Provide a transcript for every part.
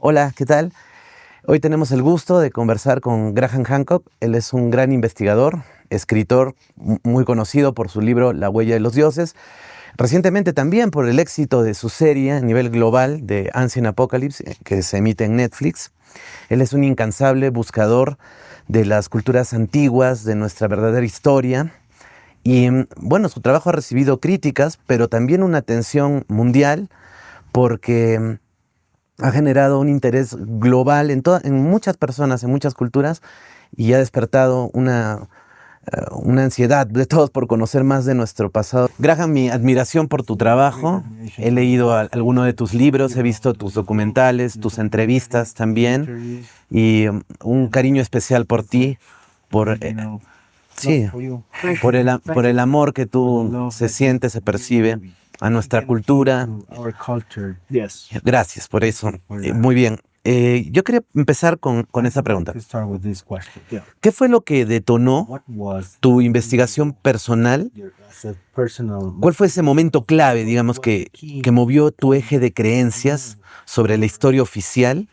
Hola, ¿qué tal? Hoy tenemos el gusto de conversar con Graham Hancock. Él es un gran investigador, escritor muy conocido por su libro La huella de los dioses. Recientemente también por el éxito de su serie a nivel global de Ancient Apocalypse, que se emite en Netflix. Él es un incansable buscador de las culturas antiguas, de nuestra verdadera historia. Y bueno, su trabajo ha recibido críticas, pero también una atención mundial porque ha generado un interés global en muchas personas, en muchas culturas, y ha despertado una ansiedad de todos por conocer más de nuestro pasado. Graham, mi admiración por tu trabajo. He leído alguno de tus libros, he visto tus documentales, tus entrevistas también, y un cariño especial por ti, por, sí, por el amor que tú se siente, se percibe a nuestra cultura. Gracias por eso. Muy bien. Yo quería empezar con esa pregunta. ¿Qué fue lo que detonó tu investigación personal? ¿Cuál fue ese momento clave, digamos, que movió tu eje de creencias sobre la historia oficial,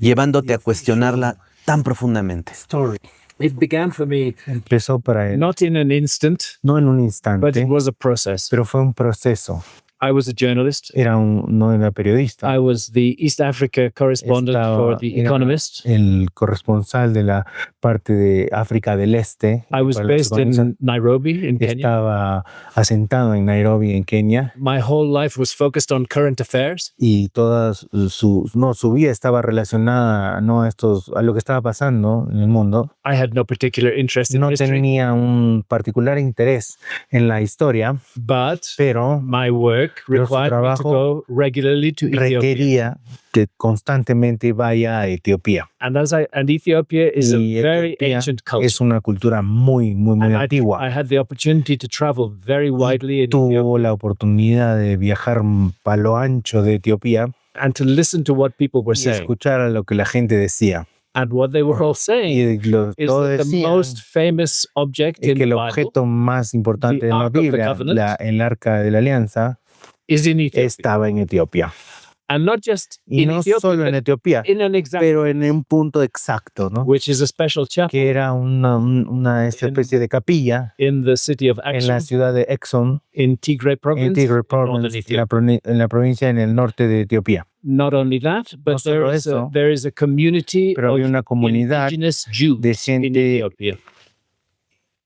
llevándote a cuestionarla tan profundamente? It began for me Empezó para él, not in an instant, no en un but instante, it was a process. pero fue un proceso. I was a journalist. No era periodista, I was the East Africa correspondent for The era Economist. el corresponsal de la parte de África del Este. I was para los based in Nairobi, in Kenya. Estaba asentado en Nairobi, en Kenia, My whole life was focused on current affairs. y toda su vida estaba relacionada a lo que estaba pasando en el mundo. I had no particular interest in No history, tenía un particular interés en la historia, but pero my work Pero su required me to trabajo go regularly to Ethiopia. requería que constantemente vaya a Etiopía. And Ethiopia is a Y very Etiopía ancient culture. es una cultura muy And antigua. I had the opportunity to travel very widely in Tuvo Ethiopia la oportunidad de viajar a lo ancho de Etiopía and to listen to what people were y saying. escuchar a lo que la gente decía. And what they were all saying Y is todos that the decían most famous object es in que the el Bible objeto más importante the de la Ark of the Biblia, Covenant, el Arca de la Alianza, is in Ethiopia. estaba en Etiopía. And not just Y in no Ethiopia, solo en but Etiopía, in an exact, pero en un punto exacto, ¿no? which is a special chapel Que era una especie de capilla in the city of en la Aksum, ciudad de Exxon, in Tigray province, en Tigray in northern Province, Ethiopia. en la provincia en el norte de Etiopía. Not only that, but No solo eso, there is a community pero of había una comunidad indigenous Jews de in gente Ethiopia.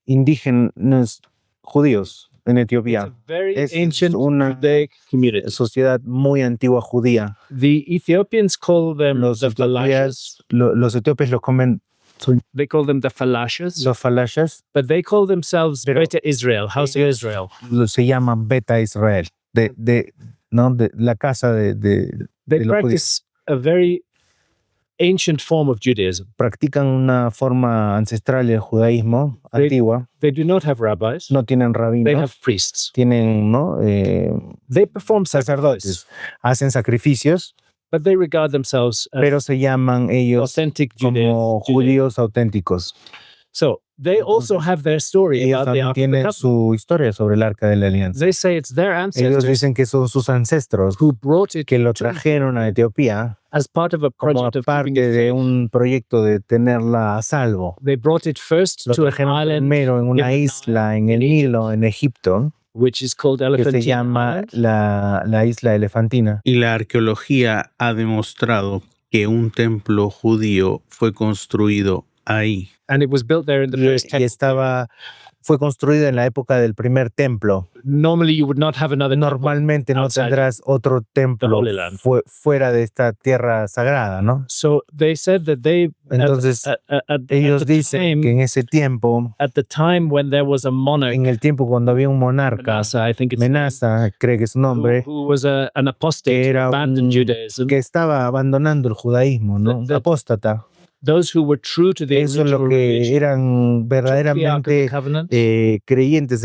indígenas judíos en It's Etiopía. a very Es ancient una Judaic community. sociedad muy antigua judía. The Ethiopians call them Los the Falashas. etíopes los comen They call them the Falashas, los falashas, but they call themselves Pero Beta Israel, House of ellos Israel. se llaman Beta Israel, ¿no? de la casa de They de los judíos. practice a very ancient form of Judaism. Practican una forma ancestral del judaísmo They- antigua. They do not have rabbis. No tienen They rabinos, have priests. tienen, ¿no? They perform sacerdotes, sacrifices, hacen sacrificios, but they regard themselves as pero se llaman ellos authentic como Judaism. judíos auténticos. So they also have their story Ellos about the también Ark of the tienen Covenant. su historia sobre el Arca de la Alianza. They say it's their Ellos ancestors dicen que son sus ancestros who brought it que lo trajeron a Etiopía as part of a como project of keeping parte it de safe. un proyecto de tenerla a salvo. They brought it first Lo to an trajeron island primero en una in the isla en el in Nilo, en Egipto, which is called que se Elephantine llama Island. la isla Elefantina. Y la arqueología ha demostrado que un templo judío fue construido ahí. And it was built there in the first Y temple. fue construida en la época del primer templo. Normally you would not have another temple. Normalmente no outside tendrás otro templo Holy Land. fuera de esta tierra sagrada, ¿no? So they said that they Entonces, ellos dicen que en ese tiempo, at the time when there was a monarch, en el tiempo cuando había un monarca, Manasseh, I think it's Menasa, cree que es su nombre, who was an apostate, que era abandoned Judaism. que estaba abandonando el judaísmo, ¿no? Apóstata. Those who were true to the Eso es lo original que religion eran took the Ark of the verdaderamente Covenant, creyentes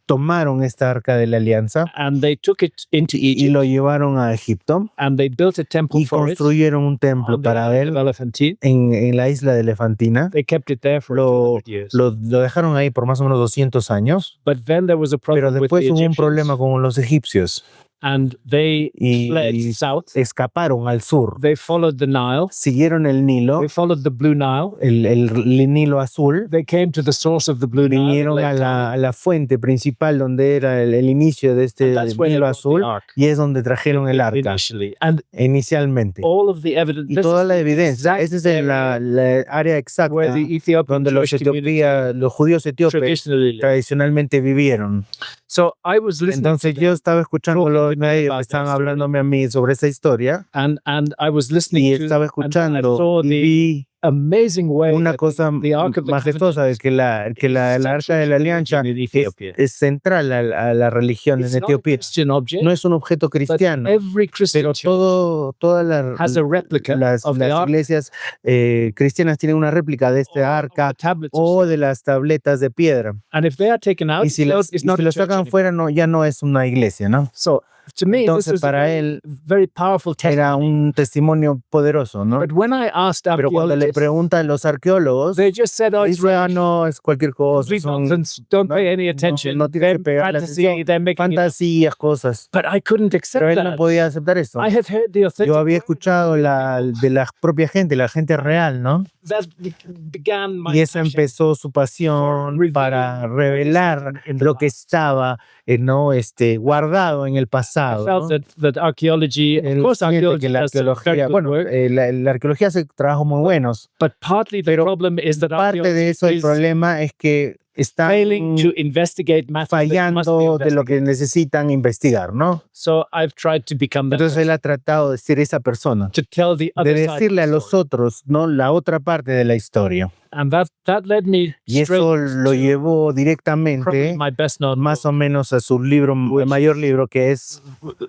tomaron esta Arca de la Alianza and they took it into y Egypt, lo llevaron a Egipto and they built a temple y for it construyeron un templo on the para island of él Elephantine. en la isla de Elefantina. They kept it there for Lo, 200 years. lo dejaron ahí por más o menos 200 años, But then there was a pero problem with después the hubo un Egyptians, problema con los egipcios and they fled y south. escaparon al sur. They followed the Nile. Siguieron el Nilo, They followed the Blue Nile. el Nilo azul. They came to the source of the Blue Nile. Vinieron a la fuente principal donde era el inicio de este That's where they Nilo brought the azul, ark y es donde trajeron el arca initially. And inicialmente. all of the evidence. Y toda la evidencia, esa es la área exacta where the Ethiopian donde los judíos etíopes traditionally lived. tradicionalmente vivieron. So I was listening Entonces yo estaba escuchándolo, talking to me about estaban that story. hablándome a mí sobre esa historia, and I was listening y to estaba and I escuchando saw y the vi amazing way una that cosa the Ark of the majestuosa de que el arca de la alianza in Ethiopia. es central a la religión It's en not a Etiopía. Christian object, No es un objeto but cristiano, every Christian pero church todas has a replica las of the Ark, iglesias cristianas tienen una réplica de este or arca the tablets of o de las tabletas de piedra. and if they are taken out, Y si it's not a lo church sacan anymore. fuera, ya no es una iglesia, ¿no? So to me, this Entonces was a para very, él very powerful era testimony. un testimonio poderoso, ¿no? But when I asked Pero cuando le archaeologists, preguntan los arqueólogos, they just said, "Oh, it's Israel no es cualquier cosa, complete son nonsense. Don't pay any attention. no tienes They're que pegarle fantasy. atención, They're making it up." fantasías, cosas. But I couldn't accept Pero él no that. podía aceptar eso. I had heard the authentic Yo había word escuchado de la propia gente, la gente real, ¿no? that began my Y esa passion. empezó su pasión para revelar lo que estaba ¿no? guardado en el I pasado, felt ¿no? that archaeology, of Él course, siente archaeology que la does some very arqueología, good bueno, work, la arqueología hace trabajos muy buenos, but partly the pero problem is that parte de archaeology eso el is problema es que están failing to investigate matters that must be fallando de lo que investigated. necesitan investigar, ¿no? So I've tried to become that Entonces él person, ha tratado de ser esa persona, to tell the de other side of decirle the a los story. otros, ¿no? La otra parte de la historia. And that led me Y eso straight lo to llevó probably directamente, my best known más o menos, a su libro, el mayor libro, que es,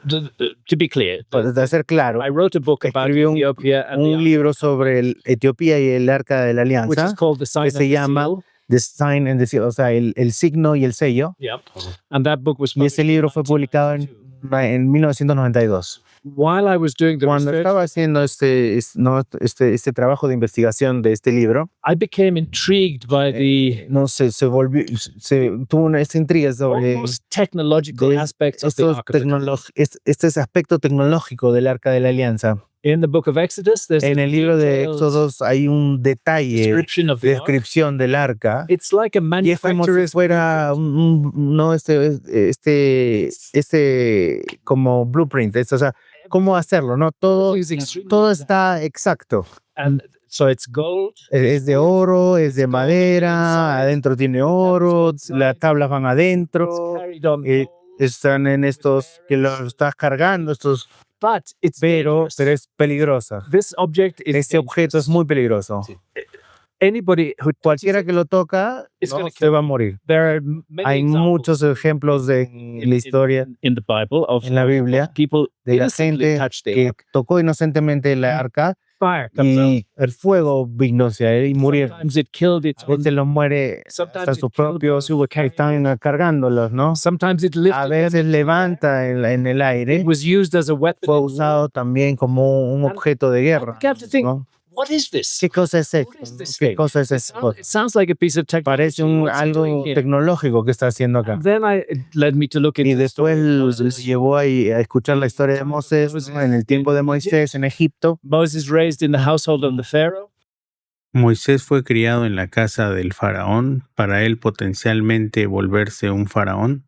to be clear. para ser claro, I wrote a book about escribió Ethiopia and the un Ark, libro sobre Etiopía y el Arca de la which is Alianza, called The Sign que and se the llama Seal. The Sign and the Seal, o sea, el signo y el sello. Yep. And that book was Y ese published in libro fue publicado 1992. en 1992. While I was doing the Cuando research, estaba haciendo este trabajo de investigación de este libro, I became intrigued by the no sé, tuvo esta intriga sobre almost technological de aspects of the Ark of the Covenant. este aspecto tecnológico del Arca de la Alianza. In the book of Exodus, there's En a el libro de detailed Éxodos hay un detalle, description of the Ark. descripción del arca, It's like a y es como si manufacturer's fuera no como blueprint, o sea, cómo hacerlo, ¿no? Todo está exacto. and so it's gold. Es de oro, es de madera, adentro tiene oro, las tablas van It's adentro, carried on eh, gold, están en estos que los estás cargando, but it's pero dangerous. es peligrosa. This object is Este objeto es dangerous. muy peligroso. Anybody who Cualquiera que lo toca It's ¿no? gonna se va a morir. there are many Hay examples muchos ejemplos en la historia, in the Bible of en la Biblia, people de la innocently gente touch the que ark. tocó inocentemente la arca Fire comes out. y el fuego vino hacia él y murieron. Sometimes it killed its A own. veces los muere Sometimes hasta it sus killed propios those who were que carrying están cargándolos, ¿no? Sometimes it A lifted. veces levanta en el aire. It was used as a weapon. Fue usado también como un objeto de guerra, began to think, ¿no? what is this? ¿Qué cosa es esto? What is this ¿Qué thing? cosa es It esto? sounds like a piece of technology. Parece What's it doing algo here? tecnológico que está haciendo acá. And then it led me to look Y into the después story of los Moses. llevó a escuchar la historia de Moisés, ¿no? En el tiempo de Moisés en Egipto. Moses raised in the household of the Pharaoh. Moisés fue criado en la casa del faraón para él potencialmente volverse un faraón,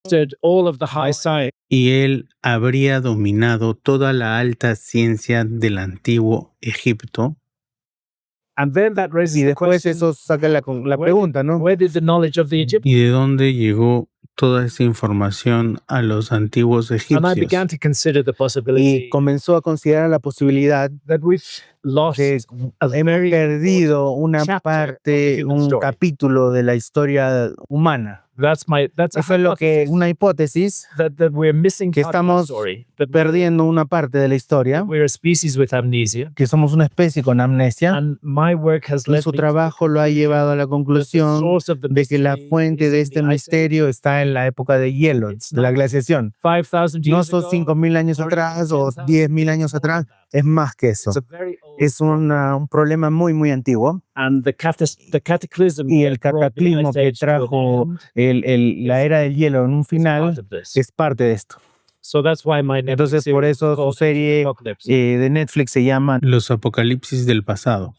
Mastered all of the high science. y él habría dominado toda la alta ciencia del antiguo Egipto. And then that raises Y the después question, eso saca la pregunta, ¿no? where did the knowledge of the Egyptians? ¿Y de dónde llegó toda esa información a los antiguos And I began egipcios? to consider the Y possibility comenzó a considerar la posibilidad that we've lost que a hemos very perdido una chapter of the parte, human un story. capítulo de la historia humana. That's a Eso es lo que, una hipótesis, that we're missing que part of the estamos story. That perdiendo una parte de la historia, we're a species with amnesia. que somos una especie con amnesia, And my work has y led su me trabajo lo ha llevado a la to the conclusión source of the de que la mystery fuente is de in este the Ice Age. misterio está en la época de hielo, It's de la not glaciación. 5,000 No years son ago, 5.000 años or atrás o 10,000 10.000 años atrás, es más que eso. It's a very old Es un problema muy, muy antiguo, and the cataclysm y el that brought the cataclismo Ice que Age to an trajo end la era del hielo en un is final part of this. es parte de esto. So that's why my Netflix Entonces, por series eso is su called serie Apocalypse. de Netflix se llama Los apocalipsis del pasado.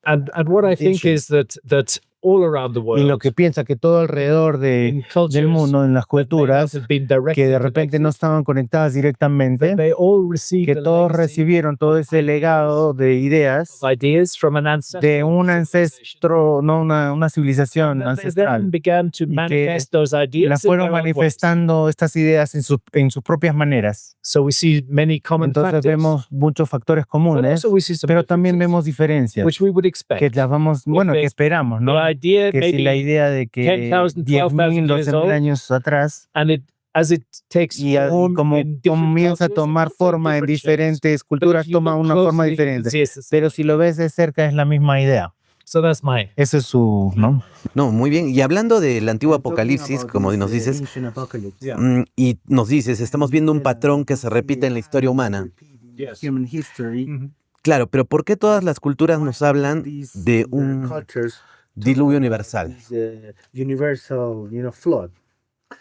And what I think Ancient. is that all around the y world, lo que piensa que todo alrededor in cultures del mundo, en las that may not culturas, have been directly que de repente no connected, estaban conectadas directamente, that they all received que a todos legacy recibieron todo ese legado de ideas of ideas from an ancestral de un civilization. ancestro, no una civilización And that they then ancestral. began to Y que manifest those ideas las in fueron their own ways. manifestando estas ideas en sus propias maneras. So we see many common Entonces factors, vemos muchos factores but comunes, also we see some pero también differences, vemos diferencias which we would expect. que las vamos, bueno, que they- esperamos, ¿no? The idea Que si la maybe, idea de que 10,000, 10.000, 12,000 12.000 años atrás, and as it takes y form como in different comienza a cultures, tomar it also forma en different shapes. diferentes But culturas, if you toma look una forma closely, you can diferente. see it's the same. Pero si lo ves de cerca es la misma idea. So that's my. Ese es su, ¿no? No, muy bien. Y hablando del antiguo apocalipsis, como nos dices, y nos dices, estamos viendo un patrón que se repite en la historia humana. Claro, pero ¿por qué todas las culturas nos hablan de un diluvio universal?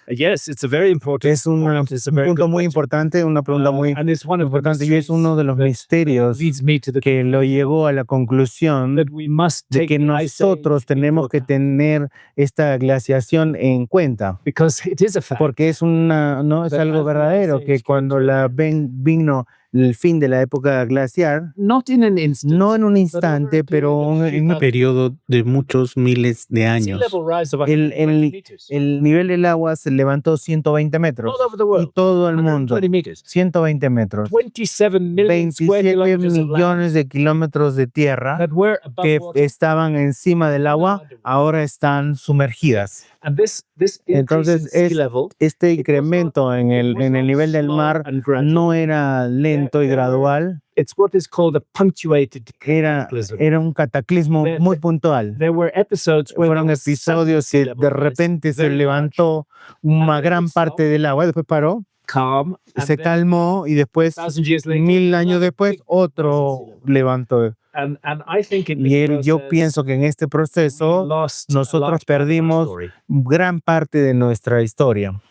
Yes, it's a very important. Es un It's a very punto good muy question. importante, una pregunta muy And it's one of the importante y es mysteries uno de los that misterios leads me to the que lo llegó a la conclusión that we must de take que the Ice Age nosotros tenemos que into account, tener esta glaciación en cuenta, because it is a fact. porque es no es That algo as the verdadero Ice que Age cuando came to la an vino el fin de la época glaciar, Not in an instant. no en un but over a instante, pero period of en una 3,000 Periodo de muchos miles de sea años. level rise of el, 120 meters. el nivel del agua se levantó 120 metros All over the y world. todo el mundo 120 meters. 120 metros, 27 million square 27 kilometers of land millones de kilómetros de tierra that were above que water. estaban encima del agua, ahora están sumergidas. And this increase in Entonces, sea level Este incremento en el nivel del mar and gradual. no era lento y gradual, It's what is called a punctuated era cataclysm. un cataclismo There- muy puntual. There were episodes where Fueron there was episodios sudden que sea de level rise, repente se very levantó una gran parte del agua, después paró, calm, and se then calmó y después, 1,000 years later, 1000 años another después, big otro sea level. levantó. And I think in Y this yo process, pienso que en este we proceso lost a nosotros large part of our perdimos story. gran parte de nuestra historia.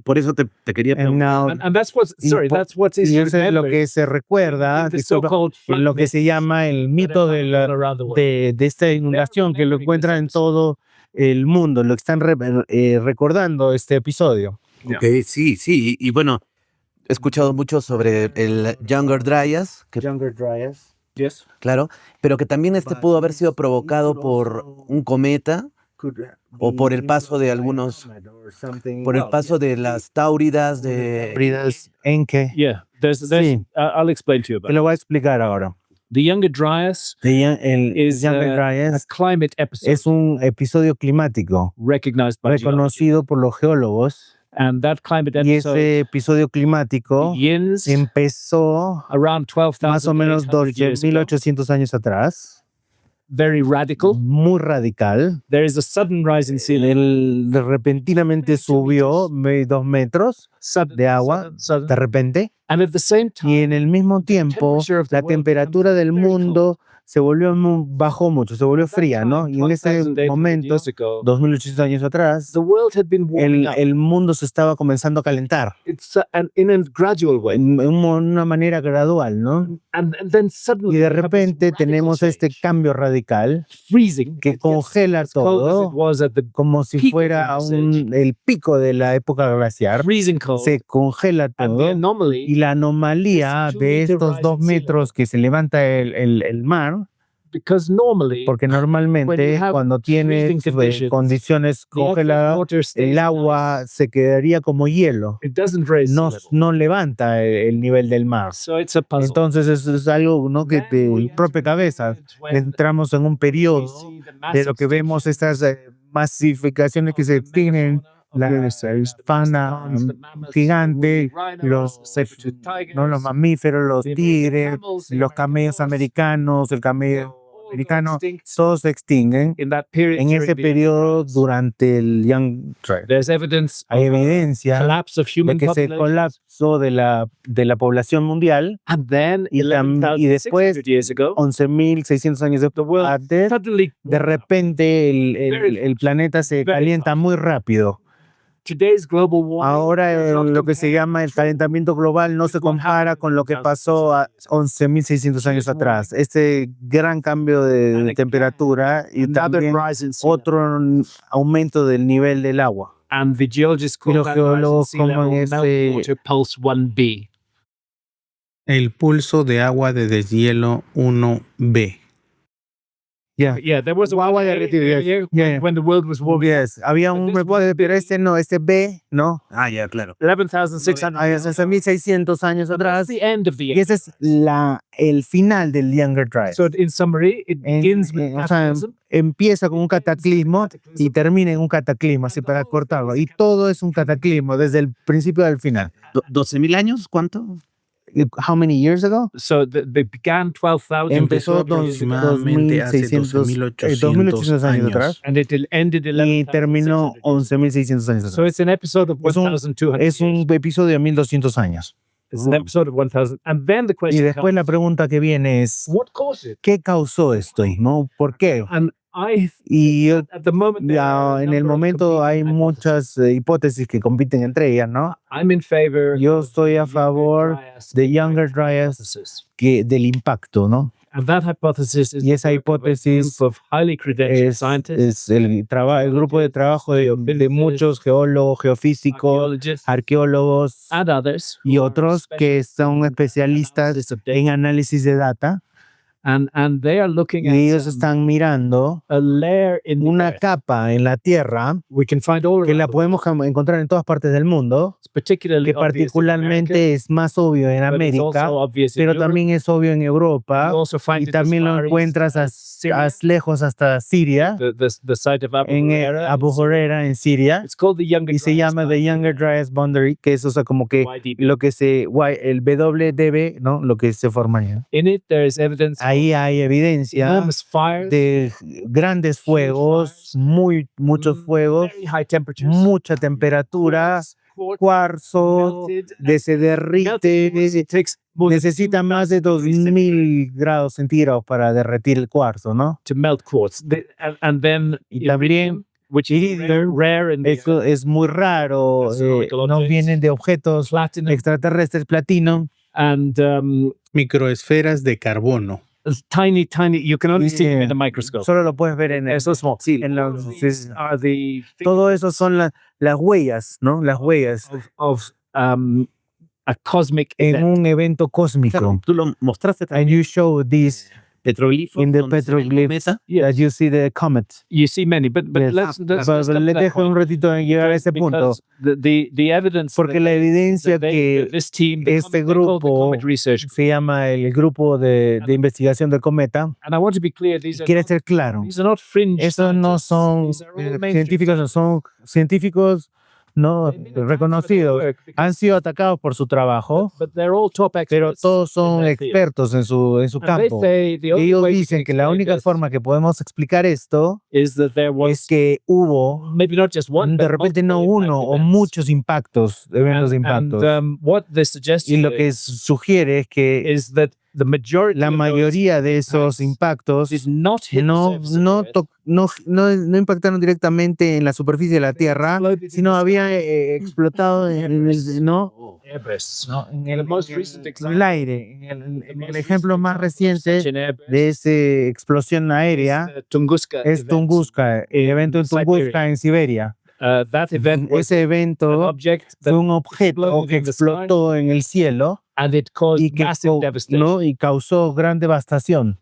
Por eso te quería And now- And that's what's Y sorry, po- that's what is y eso es lo remembered que se recuerda, in the disculpa, so-called en flood lo que myths se llama el that mito have de, happened all around the world. de esta inundación, que lo encuentran en todo el mundo, lo que están recordando este episodio. Ok, sí, sí. Y bueno, he escuchado mucho sobre el Younger Dryas, que Younger Dryas. Yes. claro, pero que también pudo haber sido provocado por un cometa, o por el paso de algunos, por el paso de las táuridas, de... Bridas en que Yeah, there's Sí. I'll explain to you te about lo voy a explicar ahora. the Younger Dryas El is Younger a Dryas climate episode es un episodio climático recognized by geology. reconocido por los geólogos, And that climate y episode ese episodio climático begins empezó around más o menos 12,800 years ago. 1800 años atrás, Very radical. muy radical. There is a sudden rise in sea level. Repentinamente subió 2 metros Sudden, de agua, sudden. de repente, And at the same time, y en el mismo tiempo temperature of the la world temperatura becomes del very cold. mundo se volvió bajó mucho, se volvió fría, ¿no? Y en ese 1,800 momento, years ago, 2800 años atrás, the world had been warming up. el mundo se estaba comenzando a calentar It's in a gradual way. en una manera gradual, ¿no? And then suddenly Y de we have this repente radical tenemos este change, cambio radical freezing, que it gets congela as cold as it todo, was at the como si peak of fuera the Ice Age. el pico de la época glaciar, freezing cold. se congela And the todo. anomaly Y la anomalía This 2 de meter estos rise 2 in sea metros que se levanta el mar, because normally porque when you normalmente have cuando tienes freezing conditions, condiciones the aqueous congeladas, water stays el in agua ice. se quedaría como hielo, It doesn't raise sea no, level. no levanta el nivel del mar. So it's a puzzle. Entonces eso es algo, ¿no?, que Then te we rompe cabezas. Entramos en un we periodo see the de massive lo que vemos estas masificaciones que se tienen, la fauna gigante, los, no, los mamíferos, los tigres, los camellos americanos, el camello americano, todos se extinguen in that period. en ese during the periodo Ice. durante el Young Dryas. There's evidence Hay of a evidencia collapse of de human que se populations. colapsó de la población mundial And then y 11,600 years ago, 11.600 años the world antes, suddenly de repente el planeta se Very calienta muy rápido. Today's global warming Ahora does not lo que se compare llama el calentamiento global no se compara con lo que pasó a 11.600 años atrás. Este gran cambio de temperatura y another también rise in sea level. otro aumento del nivel del agua. And the geologists Y call los that rise in geólogos sea level llaman meltwater pulse 1b. El pulso de agua de deshielo 1B. Yeah, there was a Agua one derretida, area yeah. when the world was warming. Yes, había un pero este no, este B, ¿no? ya, claro. 11,600 Hay 11.600 años But atrás. that's the end of the Y ese es el final del Younger Dryas. So in summary, it begins with O sea, cataclysm. empieza con un cataclismo y termina en un cataclismo, así para cortarlo. Y todo es un cataclismo desde el principio al final. ¿12.000 años? ¿Cuánto? How many years ago? So they began 12,000 Empezó Aproximadamente hace 2.800 años atrás and it ended y terminó 11,600. 11.600 años So atrás. it's an episode of Es un- 1,200. Es un episodio de 1.200 años. It's an episode of 1,000. And then the Y question después la comes, pregunta que viene es, what caused it? ¿qué causó esto? ¿No? ¿Por qué? And Y at the moment, there are a en el number of momento hay competing muchas hipótesis que compiten entre ellas, ¿no? hypotheses. I'm in favor Yo of estoy a the favor Dryas de Younger Dryas hypothesis. del impacto, ¿no? And that hypothesis is Y esa the work of a hipótesis group of highly credentialed Es scientists, el grupo de trabajo de muchos geólogos, geofísicos, archaeologists, arqueólogos and others y who are otros que son especialistas analysis of data. en análisis de data. And they are looking Y at ellos están mirando a layer in the una earth. capa en la Tierra We can find all que around la the podemos encontrar en todas partes del mundo, It's particularly que obvious in America, particularmente es más obvio en but it's América, also obvious in pero Europe. también es obvio en Europa You also find y it también as lo far east encuentras as Syria, lejos hasta Siria, the site of Abu en Huraira. Abu Huraira en Siria. It's called the Younger Y se Dryas llama The Younger Dryas Boundary, que es, o sea, como que YDB. lo que el WDB, ¿no? Lo que se formaría. In it, there is evidence Ahí hay of evidencia enormous fires, de grandes fuegos, muchos fuegos, very high temperatures, mucha temperatura, quartz cuarzo, melted, se derrite, it takes more than necesita 2,000 más de degrees 2.000 grados centígrados para derretir el cuarzo, ¿no? to melt quartz. And then Y también which is rare in the eso es muy raro, Astronomical no objects. vienen de objetos platinum extraterrestres, platino. and Microesferas de carbono. tiny, you can only see them in Yeah. the microscope. Solo lo puedes ver They're so small. en los- These are the todo eso son las huellas, ¿no? Las huellas of a cosmic en event. un evento cósmico. Tú lo mostraste And you show this petroglifos in the donde se ve el petroglyphs cometa. that you see the comet. You see many, but Yes. let's Pero come to le that dejo point. un ratito en llegar a ese punto, Because the evidence porque that la evidencia que this team, the este Comet- they call the grupo Comet Research, se llama el grupo de investigación del cometa, and I want to be clear, these are quiere not, ser claro. these are not fringe Esos no scientists. son These are all mainstream científicos, no son científicos no They've been attacked for their reconocidos. work because- Han sido atacados por su trabajo, but they're all top pero experts todos son in their field. expertos en su And they campo. say the only Ellos way we dicen can que la explain única this forma que podemos explicar esto is that there es was que hubo maybe not just one, de but repente no multiple uno impact o events. muchos impactos, eventos de impactos. What this suggests Y lo que sugiere es que is that the majority la of those mayoría de esos impactos did not hit the no, surface of no, the Earth, to- no, no, no impactaron directamente en la superficie de la Tierra, exploded in sino the había explotado ¿no? airbursts. No, en The most recent en example- el aire. En The el most ejemplo recent más example of reciente such an airburst de esa explosión aérea is the Tunguska es event. Tunguska, el evento en Siberia. Tunguska en Siberia. That event was Ese an evento object fue that un objeto exploded que in the sky explotó en el cielo and it caused y que massive devastation. ¿no? y causó gran devastación.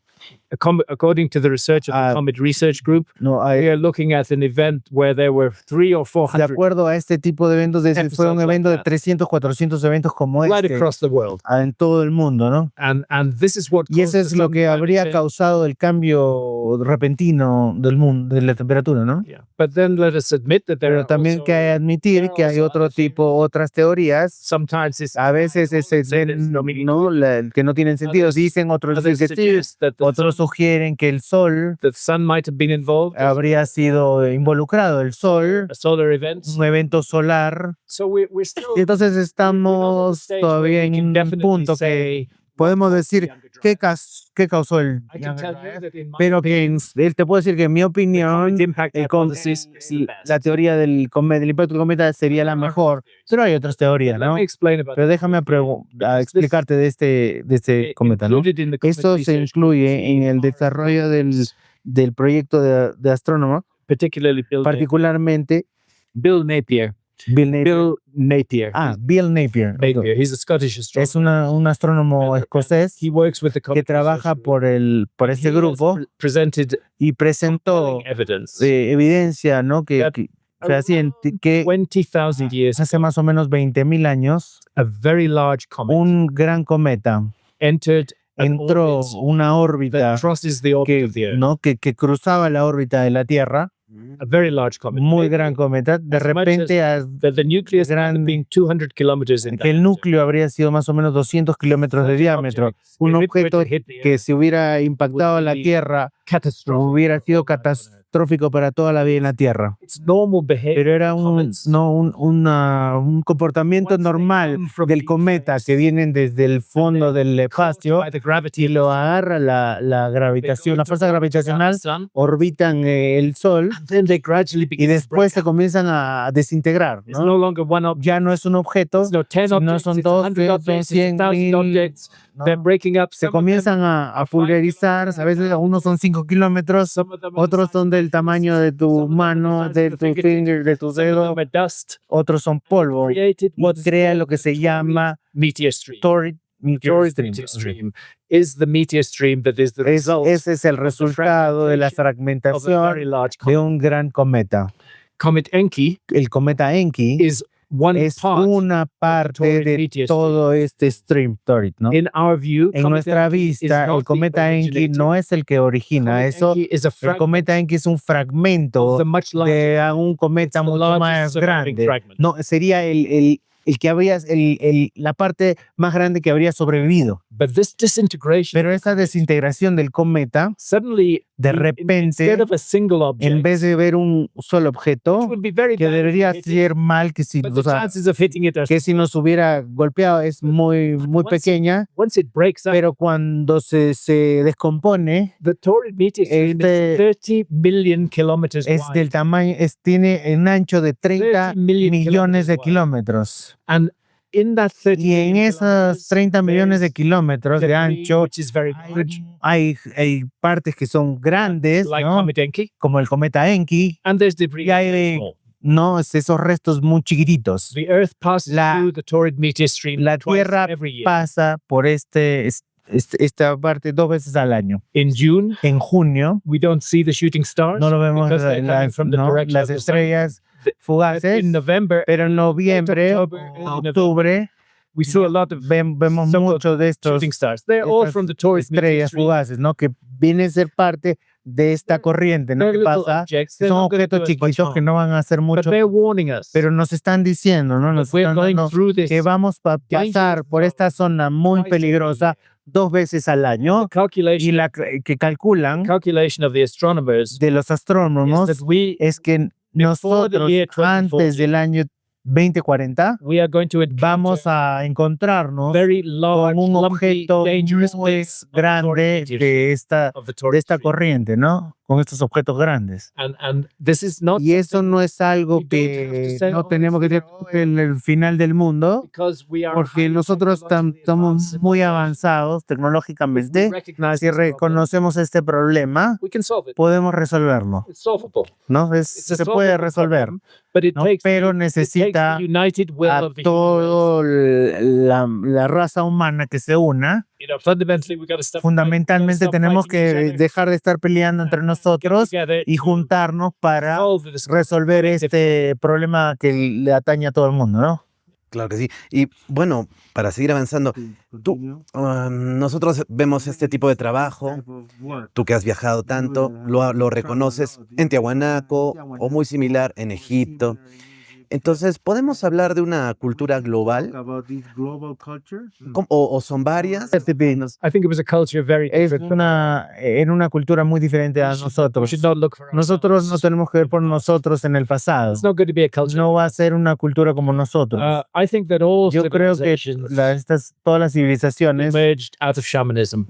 According to the research of the Ah, Comet Research Group, No, we are looking at an event where there were 300 or de 400 acuerdo a este tipo de eventos, fue un Episodes evento de like that. 300, 400 eventos como right este across the world. en todo el mundo, ¿no? And this is what Y eso caused es the lo sudden que climate habría change. causado el cambio repentino del mundo, de la temperatura, ¿no? Yeah. But then let us admit that there Pero are también also, que hay que admitir there are que hay also otro other tipo, otras teorías. sometimes it's A veces que no tienen sentido. Dicen otros others dicen que sí, suggest that otros sugieren que el sol the sun might have been involved, habría sido involucrado, el sol, a solar event. un evento solar. So we're still Y entonces we're not at the estamos stage todavía where we en can un definitely punto que say podemos decir qué causó el pero que él te puedo decir que en mi opinión la teoría del impacto del cometa sería la mejor, pero hay otras teorías, ¿no? Pero déjame a explicarte de este cometa, ¿no? Esto se incluye en el desarrollo del proyecto de astrónomo, particularmente Bill Napier. Bill Napier. Bill Napier. Bill Napier. Napier. He's a Scottish astronomer. Es un astrónomo escocés He works with the que trabaja por este grupo presented y presentó evidence evidencia, ¿no? que fehaciente que 20,000 years hace más o menos 20.000 años a very large comet un gran cometa entered an entró orbit una órbita that crosses the orbit que, of the Earth. ¿no? que cruzaba la órbita de la Tierra, A very large comet. muy gran cometa. De As much repente the nucleus gran- being 200 kilometers in que el núcleo habría sido más o menos 200 kilómetros de diámetro. Un objeto que si hubiera impactado la Tierra hubiera sido catastrófico para toda la vida en la Tierra. It's normal behavior. Pero era un comportamiento normal del cometa que vienen desde el fondo del espacio By the gravity y lo agarra la gravitación, la fuerza gravitacional, sun, orbitan el Sol and then they gradually y begin to después se break up. comienzan a desintegrar, It's ¿no? no longer one object. Ya no es un objeto, It's no 10 no objects, son it's 12, 100 son objects, it's 1,000 100.000, objects. ¿no? They're breaking up. Se Some of them comienzan a pulverizar, a veces unos son 5 kilómetros, Some of them are the otros size son del tamaño de tu Some of them mano, are the size de of tu the fingertip. finger, de tu Some of dedo, them are dust. otros son polvo. Created Y what's crea called lo que the se llama meteor stream. meteor Meteor stream is the meteor stream that is the result Ese es el resultado de la of a very fragmentación large de comet. un gran cometa. Comet Encke El cometa Encke is one es part. una parte Taurid de meteor todo este stream Taurid, ¿no? In our view, En Comet nuestra Encke is vista, not el the cometa Encke originator. no es el que origina Comet eso. Encke is a El fragment cometa Encke es un of fragmento the much larger. de un cometa It's the mucho más largest surviving grande. fragment. No, sería el que habría, la parte más grande que habría sobrevivido. But this disintegration Pero esa desintegración del cometa, suddenly, de instead repente, of a single object, en vez de ver un solo which objeto, would be very que bad debería if it hit ser mal, que si, but o the sea, chances of hitting it are que si nos hubiera golpeado es muy pequeña, once it breaks up, pero cuando se descompone, the Taurid meteor stream is 30 million kilometers es wide. del tamaño, tiene un ancho de 30 30 million millones de kilometers kilómetros. And in that 30 Y en million esos kilometers, 30 millones de there's kilómetros de debris, ancho, which is very large, hay partes que son grandes, like ¿no? Comet Encke, Como el cometa Encke, and there's debris y hay very small. no esos restos muy chiquititos. The Earth passes La- through the Taurid meteor stream La twice Tierra every year. pasa por esta parte 2 veces al año. In June, En junio we don't see the shooting stars no lo vemos because they're coming from the direction las of the sun. estrellas But fugaces, in November, pero en noviembre, October, early November, octubre, we saw a lot of vemos some of muchos de estos shooting stars. They're all estas from the Taurid meteor estrellas stream. fugaces, ¿no? Que vienen a ser parte de esta corriente, ¿no? They're ¿Qué little pasa? objects. They're Son not gonna objetos do us much chiquitos que harm. no van a hacer But mucho, they're warning us pero nos están diciendo, ¿no? that Nos we're están going dando through this que vamos a pasar por esta zona muy twice every peligrosa 2 veces al año, y calculation, que calculan calculation of the astronomers de los is astrónomos that we es que nosotros year antes 2040, del año 2040 we are going to vamos encounter a encontrarnos very large, con un lumpy, objeto dangerous muy bits of grande Taurid de esta of the Taurid stream. corriente, ¿no? Con estos objetos grandes. And this is not Y eso no es algo we don't have que to say, no "Oh, tenemos que it's decir en el final del mundo, because we are porque highly nosotros technologically estamos advanced. muy avanzados tecnológicamente. Recognize Si this problem, reconocemos este problema, we can solve it. podemos resolverlo, It's solvable. ¿no? It's a Se puede solvable resolver, problem, but it ¿no? takes Pero it takes necesita the united will a of the human race. toda la raza humana que se una. You know, fundamentally, we gotta stop Fundamentalmente stop tenemos fighting each que other, dejar de estar peleando entre get nosotros together y to juntarnos para solve this resolver este problema que le atañe a todo el mundo, ¿no? Claro que sí. Y bueno, para seguir avanzando, nosotros vemos este tipo de trabajo, tú que has viajado tanto, lo reconoces en Tiahuanaco o muy similar en Egipto. Entonces, ¿podemos hablar de una cultura global? ¿O son varias? I think it was a culture very different. Era una cultura muy diferente a We nosotros. should not look for Nosotros no ourselves. tenemos que ver por nosotros en el pasado. It's not going to be a culture. No va a ser una cultura como nosotros. I think that all Yo creo que civilizations todas las civilizaciones emerged out of shamanism.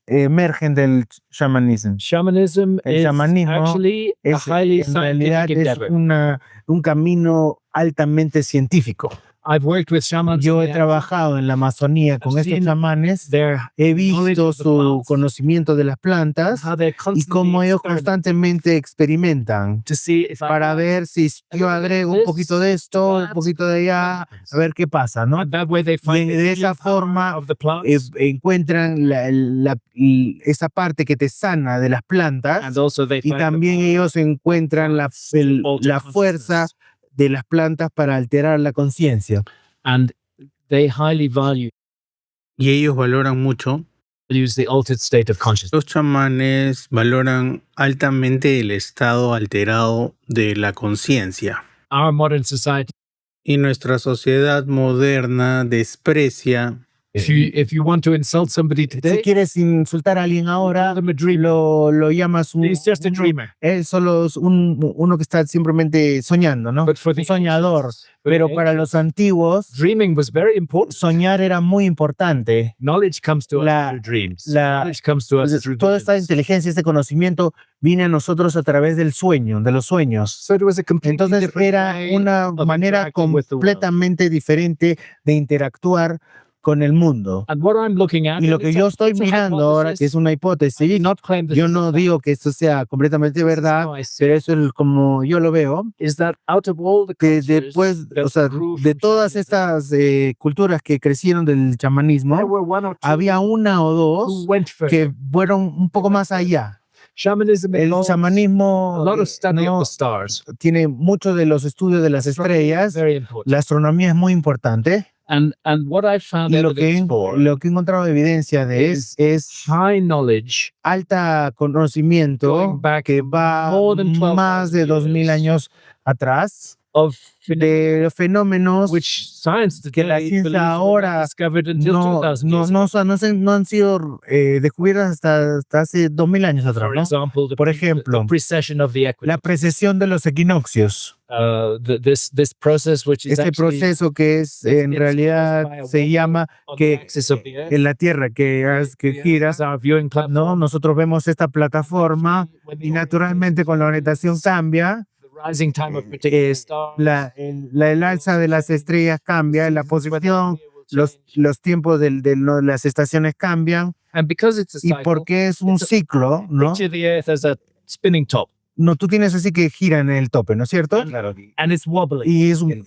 emergen del chamanismo. Shamanism El is shamanismo actually a Es, highly en realidad scientific es endeavor. un camino altamente científico. I've worked with shamans. Yo he in the trabajado en la Amazonía con estos seen chamanes, their he knowledge visto of the su plants, conocimiento de las plantas how they're y constantly cómo ellos experimenting constantemente experimentan to see if I para can- ver si yo agrego un poquito de esto, un that, poquito de allá, a ver qué pasa, ¿no? And that way they find Y the de esa healing power forma of the plants, encuentran esa parte que te sana de las plantas and also they y find the también power ellos encuentran la alter fuerza consciousness. de las plantas para alterar la conciencia. And they highly value Y ellos valoran mucho. use the altered state of consciousness. Los chamanes valoran altamente el estado alterado de la conciencia. Our modern society, Y nuestra sociedad moderna desprecia if you want to insult somebody Si today, quieres insultar a alguien ahora, call them a dreamer. lo llamas He's just a dreamer. él solo es uno que está simplemente soñando, ¿no? But for the Un soñador. ancients, for Pero the para ancients, los antiguos, dreaming was very important. soñar era muy importante. Knowledge comes to us La- through dreams. la- Knowledge comes to us through Toda esta visions. inteligencia, este conocimiento viene a nosotros a través del sueño, de los sueños. So it was a completely Entonces different era way una of manera interacting with the world. completamente diferente de interactuar con el mundo. And what I'm looking at, Y lo and que it's yo a- estoy it's a mirando ahora, que hypothesis, es una I hipótesis, do not claim that yo this no is digo que esto sea completamente fact. This is verdad, how I see pero it, eso es como yo lo veo, is that out of all the que cultures después, that o sea, grew de from todas shamanism, estas culturas que crecieron del there chamanismo, were one or two había una o who dos went further. que fueron un poco más allá. Shamanism El involves chamanismo a lot of study no of the stars. tiene mucho de los estudios de las estrellas, Very important. la astronomía es muy importante, And what I found y evidence for lo que he encontrado evidencia de es high knowledge alta conocimiento going back que va more than 12,000 más de 2000 years años atrás of de fenómenos which science que la today ciencia believes were not ahora discovered until no, 2000 no, years no, ago. o sea, no han sido descubiertas hasta hace 2000 años atrás, For ¿no? example, Por ejemplo, the precession of the La equinox. precesión de los equinoccios, This process, which is este actually proceso que es en it's realidad caused by a se wobble llama on que the axis of the earth. en la Tierra que gira, As our viewing ¿no? platform, Nosotros vemos esta plataforma when the y naturalmente con la orientación cambia, the rising time of particular es stars, el alza de las estrellas cambia, la posición, los tiempos no, las estaciones cambian, and because it's a y cycle, porque es un it's a- ciclo, ¿no? picture the earth as a spinning top, No, tú tienes así que gira en el tope, ¿no es cierto? and it's wobbling.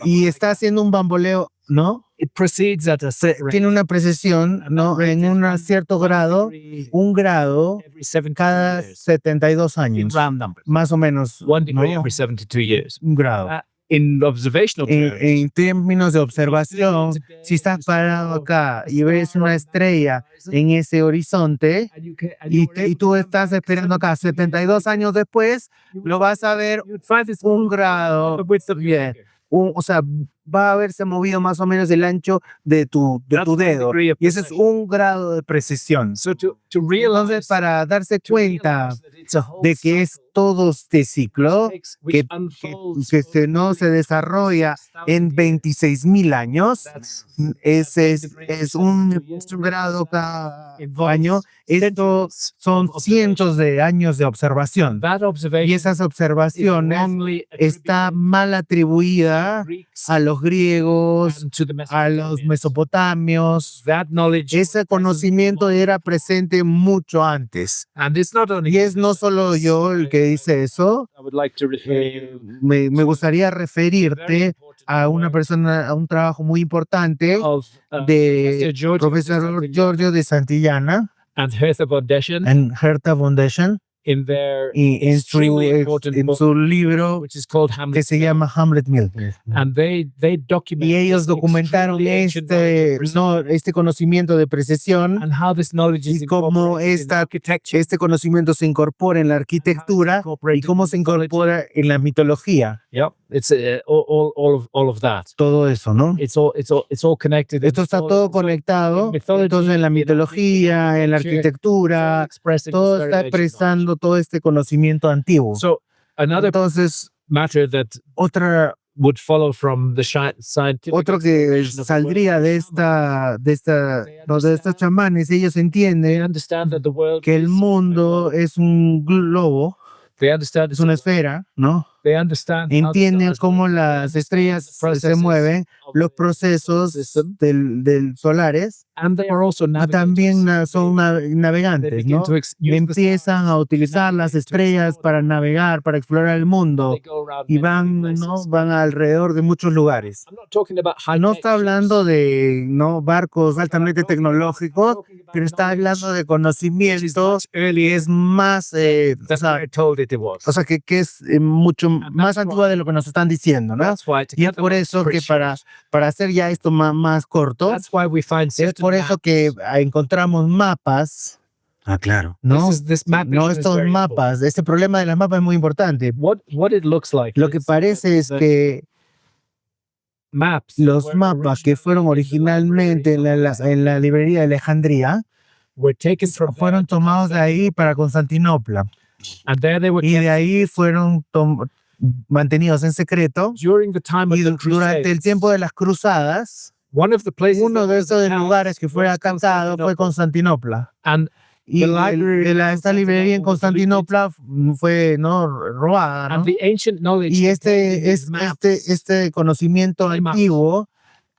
Y está haciendo un bamboleo, ¿no? It proceeds at a set rate. Tiene una precesión, ¿no? En un cierto grado, un grado Every 72 cada years. 72 In años, round numbers. más o menos, 1 degree ¿no? every 72 years. Un grado. In observational terms, En términos de observación, si estás parado acá y ves una estrella en ese horizonte and you can- and y, you were y able tú to estás esperando acá 72 años después, lo vas a ver you'd find this un grado, the width of your bien, finger. o sea, va a haberse movido más o menos el ancho de tu That's one dedo. degree of Y ese es precision. un grado de precisión. So to realize, Entonces, para darse to cuenta realize that it's a whole de que es todo este ciclo which que, unfolds no se desarrolla en 26.000 años, That's ese es un grado cada año. Estos son cientos de años de observación. that Y observation esas is observaciones wrongly está attributed mal atribuida to the Greeks a los griegos, and to the a los Mesopotamians. mesopotamios. That knowledge Ese was present conocimiento long era before. presente mucho antes. And it's not only Y es no solo yo el que dice eso, I would like to refer you me gustaría very referirte important a una work persona, a un trabajo muy importante of de Professor Giorgio profesor Santillana Giorgio de Santillana and Hertha von Deschen en Hertha Foundation, in their y en extremely important book, su libro which is called que Hamlet. se llama Hamlet Mill. And they document Y ellos this documentaron extremely ancient knowledge of precision este conocimiento de precesión and how this knowledge is y cómo incorporated in architecture, este conocimiento se incorpora en la arquitectura y cómo se incorpora en la mitología. Yep, it's all of that. Todo eso, ¿no? It's all connected. Esto está todo conectado. Entonces, en la mitología, en la arquitectura, todo está expresando todo este conocimiento antiguo. So another Entonces, matter that would follow from the scientific otro que exploration of the saldría world, de estos chamanes, ellos they entienden understand that the world que el is- mundo es un globo, they understand es una esfera, ¿no? they understand how the Entienden stars cómo work, las estrellas se processes mueven, of los the procesos system, del solares, and they are also y navigators. también son They navegantes, begin ¿no? to use the Empiezan stars a utilizar las navigate to estrellas explore para the world. navegar, para explorar el mundo, They go around y many van, places. ¿no? Van alrededor de muchos lugares. I'm not talking about high No está hablando de, ¿no? barcos altamente tecnológicos, pero está hablando de conocimiento que es más, o sea, que es mucho más antigua de lo que nos están diciendo, ¿no? Y es por eso que para hacer ya esto más corto, That's why we find es por eso que encontramos mapas, claro. ¿no? This map No, estos mapas, este problema de las mapas es muy importante. What it looks like. Lo que parece es que maps los mapas que fueron originalmente en la librería de Alejandría were taken from fueron tomados de ahí para Constantinopla. and there they were Y kept de ahí fueron mantenidos en secreto. during the time of Y the durante el Crusades. tiempo de las cruzadas, One of the places uno that de was esos attacked lugares que fue was alcanzado fue Constantinople. Constantinopla. And Y The library in esta librería en Constantinople Constantinopla fue, ¿no? robada, ¿no? and the ancient knowledge Y contained in these maps este conocimiento came out. antiguo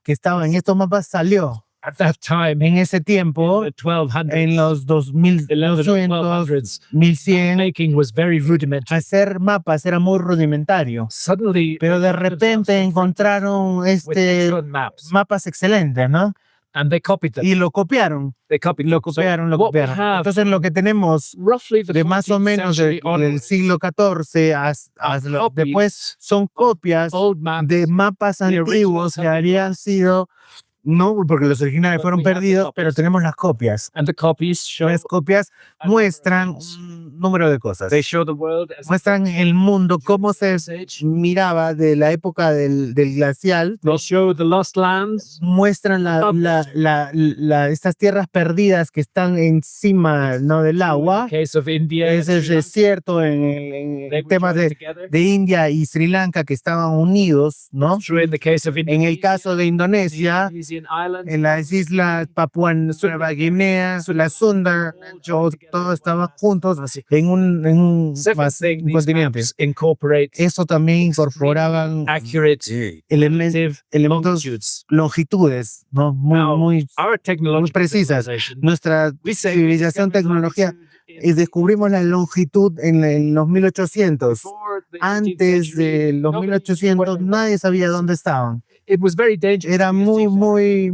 que estaba en estos mapas salió at that time en ese tiempo, in the 1200s, en los 2200, 1200s, 1100, making was very rudimentary. hacer mapas era muy rudimentario. Suddenly, Pero de repente encontraron with excellent maps, mapas excelentes, ¿no? and they copied them. Y lo copiaron, They copied lo them. So copiaron, lo what we copiaron. have Entonces lo que tenemos roughly the de más o 14th menos century del onwards siglo XIV are después son copias old maps de mapas The originals antiguos que have been habrían sido, no porque los originales But fueron we have the perdidos, copies. pero tenemos las copias. and the copies show Las copias a number of muestran things. un número de cosas. They show the world as Muestran el mundo, cómo se Age. miraba de la época del glacial. They show the lost lands. Muestran estas tierras perdidas que están encima, ¿no? del agua. In the case of India, Es el Sri Lanka, desierto en they el were tema joined together. de India y Sri Lanka que estaban unidos, ¿no? True in the case of En Indonesia, el caso de the Indonesia, Indonesian islands, en las islas Papua Nueva Guinea, la Sunda, todos estaban juntos en un seven things these continente. maps incorporate Eso también incorporaban accurate elementos longitudes. longitudes, ¿no? Now, Muy Our technological precisas. civilization, nuestra we say civilización tecnología y descubrimos la longitud en los 1800. before the 18th Antes century, de los nobody knew 1800 where they were. nadie sabía dónde estaban. It was very dangerous. Era to be a muy, seafarer.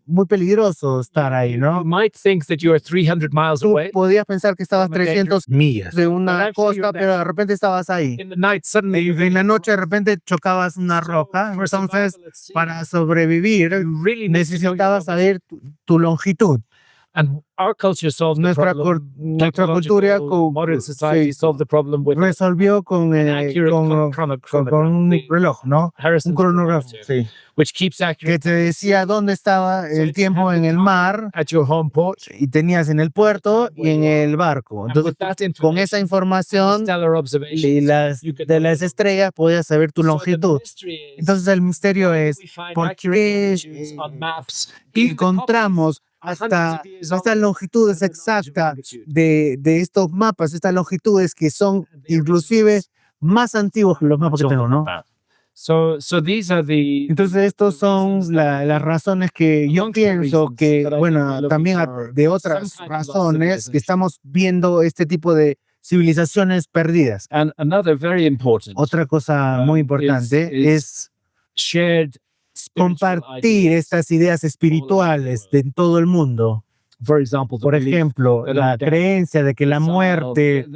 muy peligroso estar ahí, You ¿no? might think that you are 300 miles Tú away. podías pensar que estabas from a danger 300 millas. de But una actually costa, you're pero there. de repente estabas ahí. In the night, suddenly Y en la noche de repente chocabas una roca. for Entonces, survival at sea, para sobrevivir, you really need to know your necesitabas saber tu longitud. And our culture solved the Nuestra problem. nuestra cultura Technological, modern society sí, solved the problem with resolvió con accurate con un reloj, ¿no? Harrison's Un cronógrafo, chronometer, sí. which keeps Que accurate te decía dónde estaba el tiempo en el mar at your home port. y tenías en el puerto y en el barco. And Entonces, with that con esa information, información stellar observations, y de las estrellas podías saber tu So the longitud. mystery is, Entonces el misterio es we find por accurate qué longitudes on maps in the encontramos copies, hasta hundreds of years old, estas longitudes and the knowledge of exactas longitude. de estos mapas, estas longitudes que son inclusive más antiguos que los mapas que tengo, ¿no? So these are the Entonces estos son las razones que yo Amongst the pienso reasons que, that I bueno, think we're también looking for de some otras kind of lost razones que civilization. estamos viendo este tipo de civilizaciones perdidas. and another very important Otra cosa muy importante es shared spiritual compartir ideas estas ideas espirituales de todo el mundo. For example, the Por belief ejemplo, that la death, creencia de que la soul, muerte,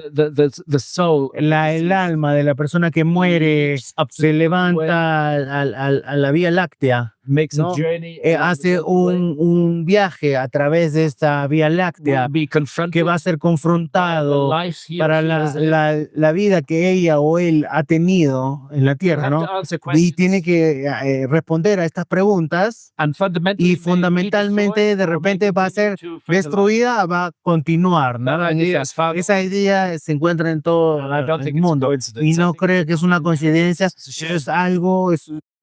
the soul, el alma de la persona que muere se levanta a la Vía Láctea, makes ¿no? a journey, along the Hace Milky Way, un viaje a través de esta Vía Láctea will be confronted que va a ser by the confrontado life he or para she has lived. la vida que ella o él ha tenido en la You Tierra, have ¿no? to answer Y tiene questions, que responder a estas preguntas and fundamentally y may be fundamentalmente destroyed de or may repente va a continue ser to fertilize. destruida, va a continuar, ¿no? That idea is found Esa idea se encuentra en todo and I don't el think it's a mundo coincidence. y I no think creo que es una coincidencia, it's es algo,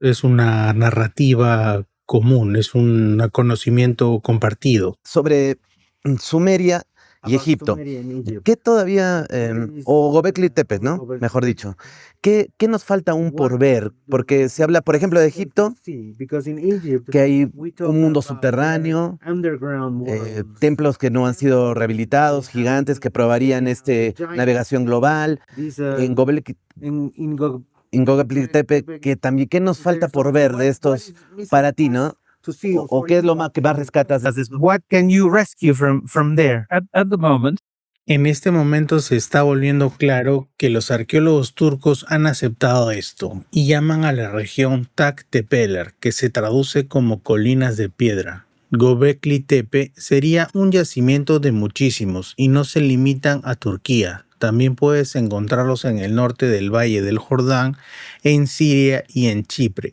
Es una narrativa común, es un conocimiento compartido. Sobre Sumeria y Egipto. ¿Qué todavía, o Gobekli Tepe, ¿no? Mejor dicho, ¿qué nos falta aún por ver? Porque se habla, por ejemplo, de Egipto, que hay un mundo subterráneo, templos que no han sido rehabilitados, gigantes que probarían navegación global. En Gobekli Tepe, que también, ¿qué nos falta por ver de estos para ti, no? ¿O qué es lo más que más rescatas? what can you rescue from there? At the moment, En este momento se está volviendo claro que los arqueólogos turcos han aceptado esto y llaman a la región Tak Tepeler, que se traduce como colinas de piedra. Gobekli Tepe sería un yacimiento de muchísimos y no se limitan a Turquía. También puedes encontrarlos en el norte del Valle del Jordán, en Siria y en Chipre.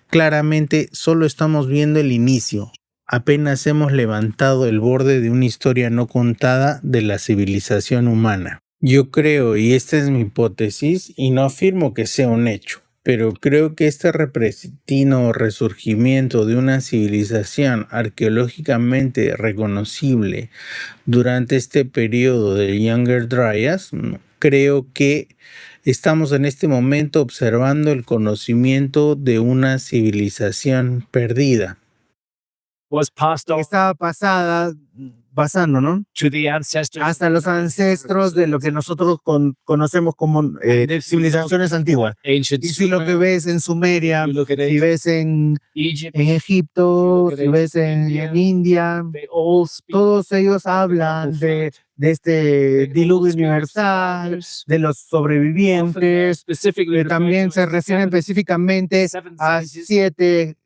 Claramente solo estamos viendo el inicio. Apenas hemos levantado el borde de una historia no contada de la civilización humana. Yo creo, y esta es mi hipótesis, y no afirmo que sea un hecho, pero creo que este repentino resurgimiento de una civilización arqueológicamente reconocible durante este periodo del Younger Dryas, creo que estamos en este momento observando el conocimiento de una civilización perdida. was passed on Estaba pasando, ¿no? to the ancestors Hasta los ancestros de lo que nosotros conocemos como civilizaciones antiguas. ancient Y si lo que Sumer, ves en Sumeria, you look at si ves en Egypt, Egipto, si ves en India, they all speak todos ellos hablan de este diluvio universal, de los sobrevivientes, specifically también se refieren específicamente a 7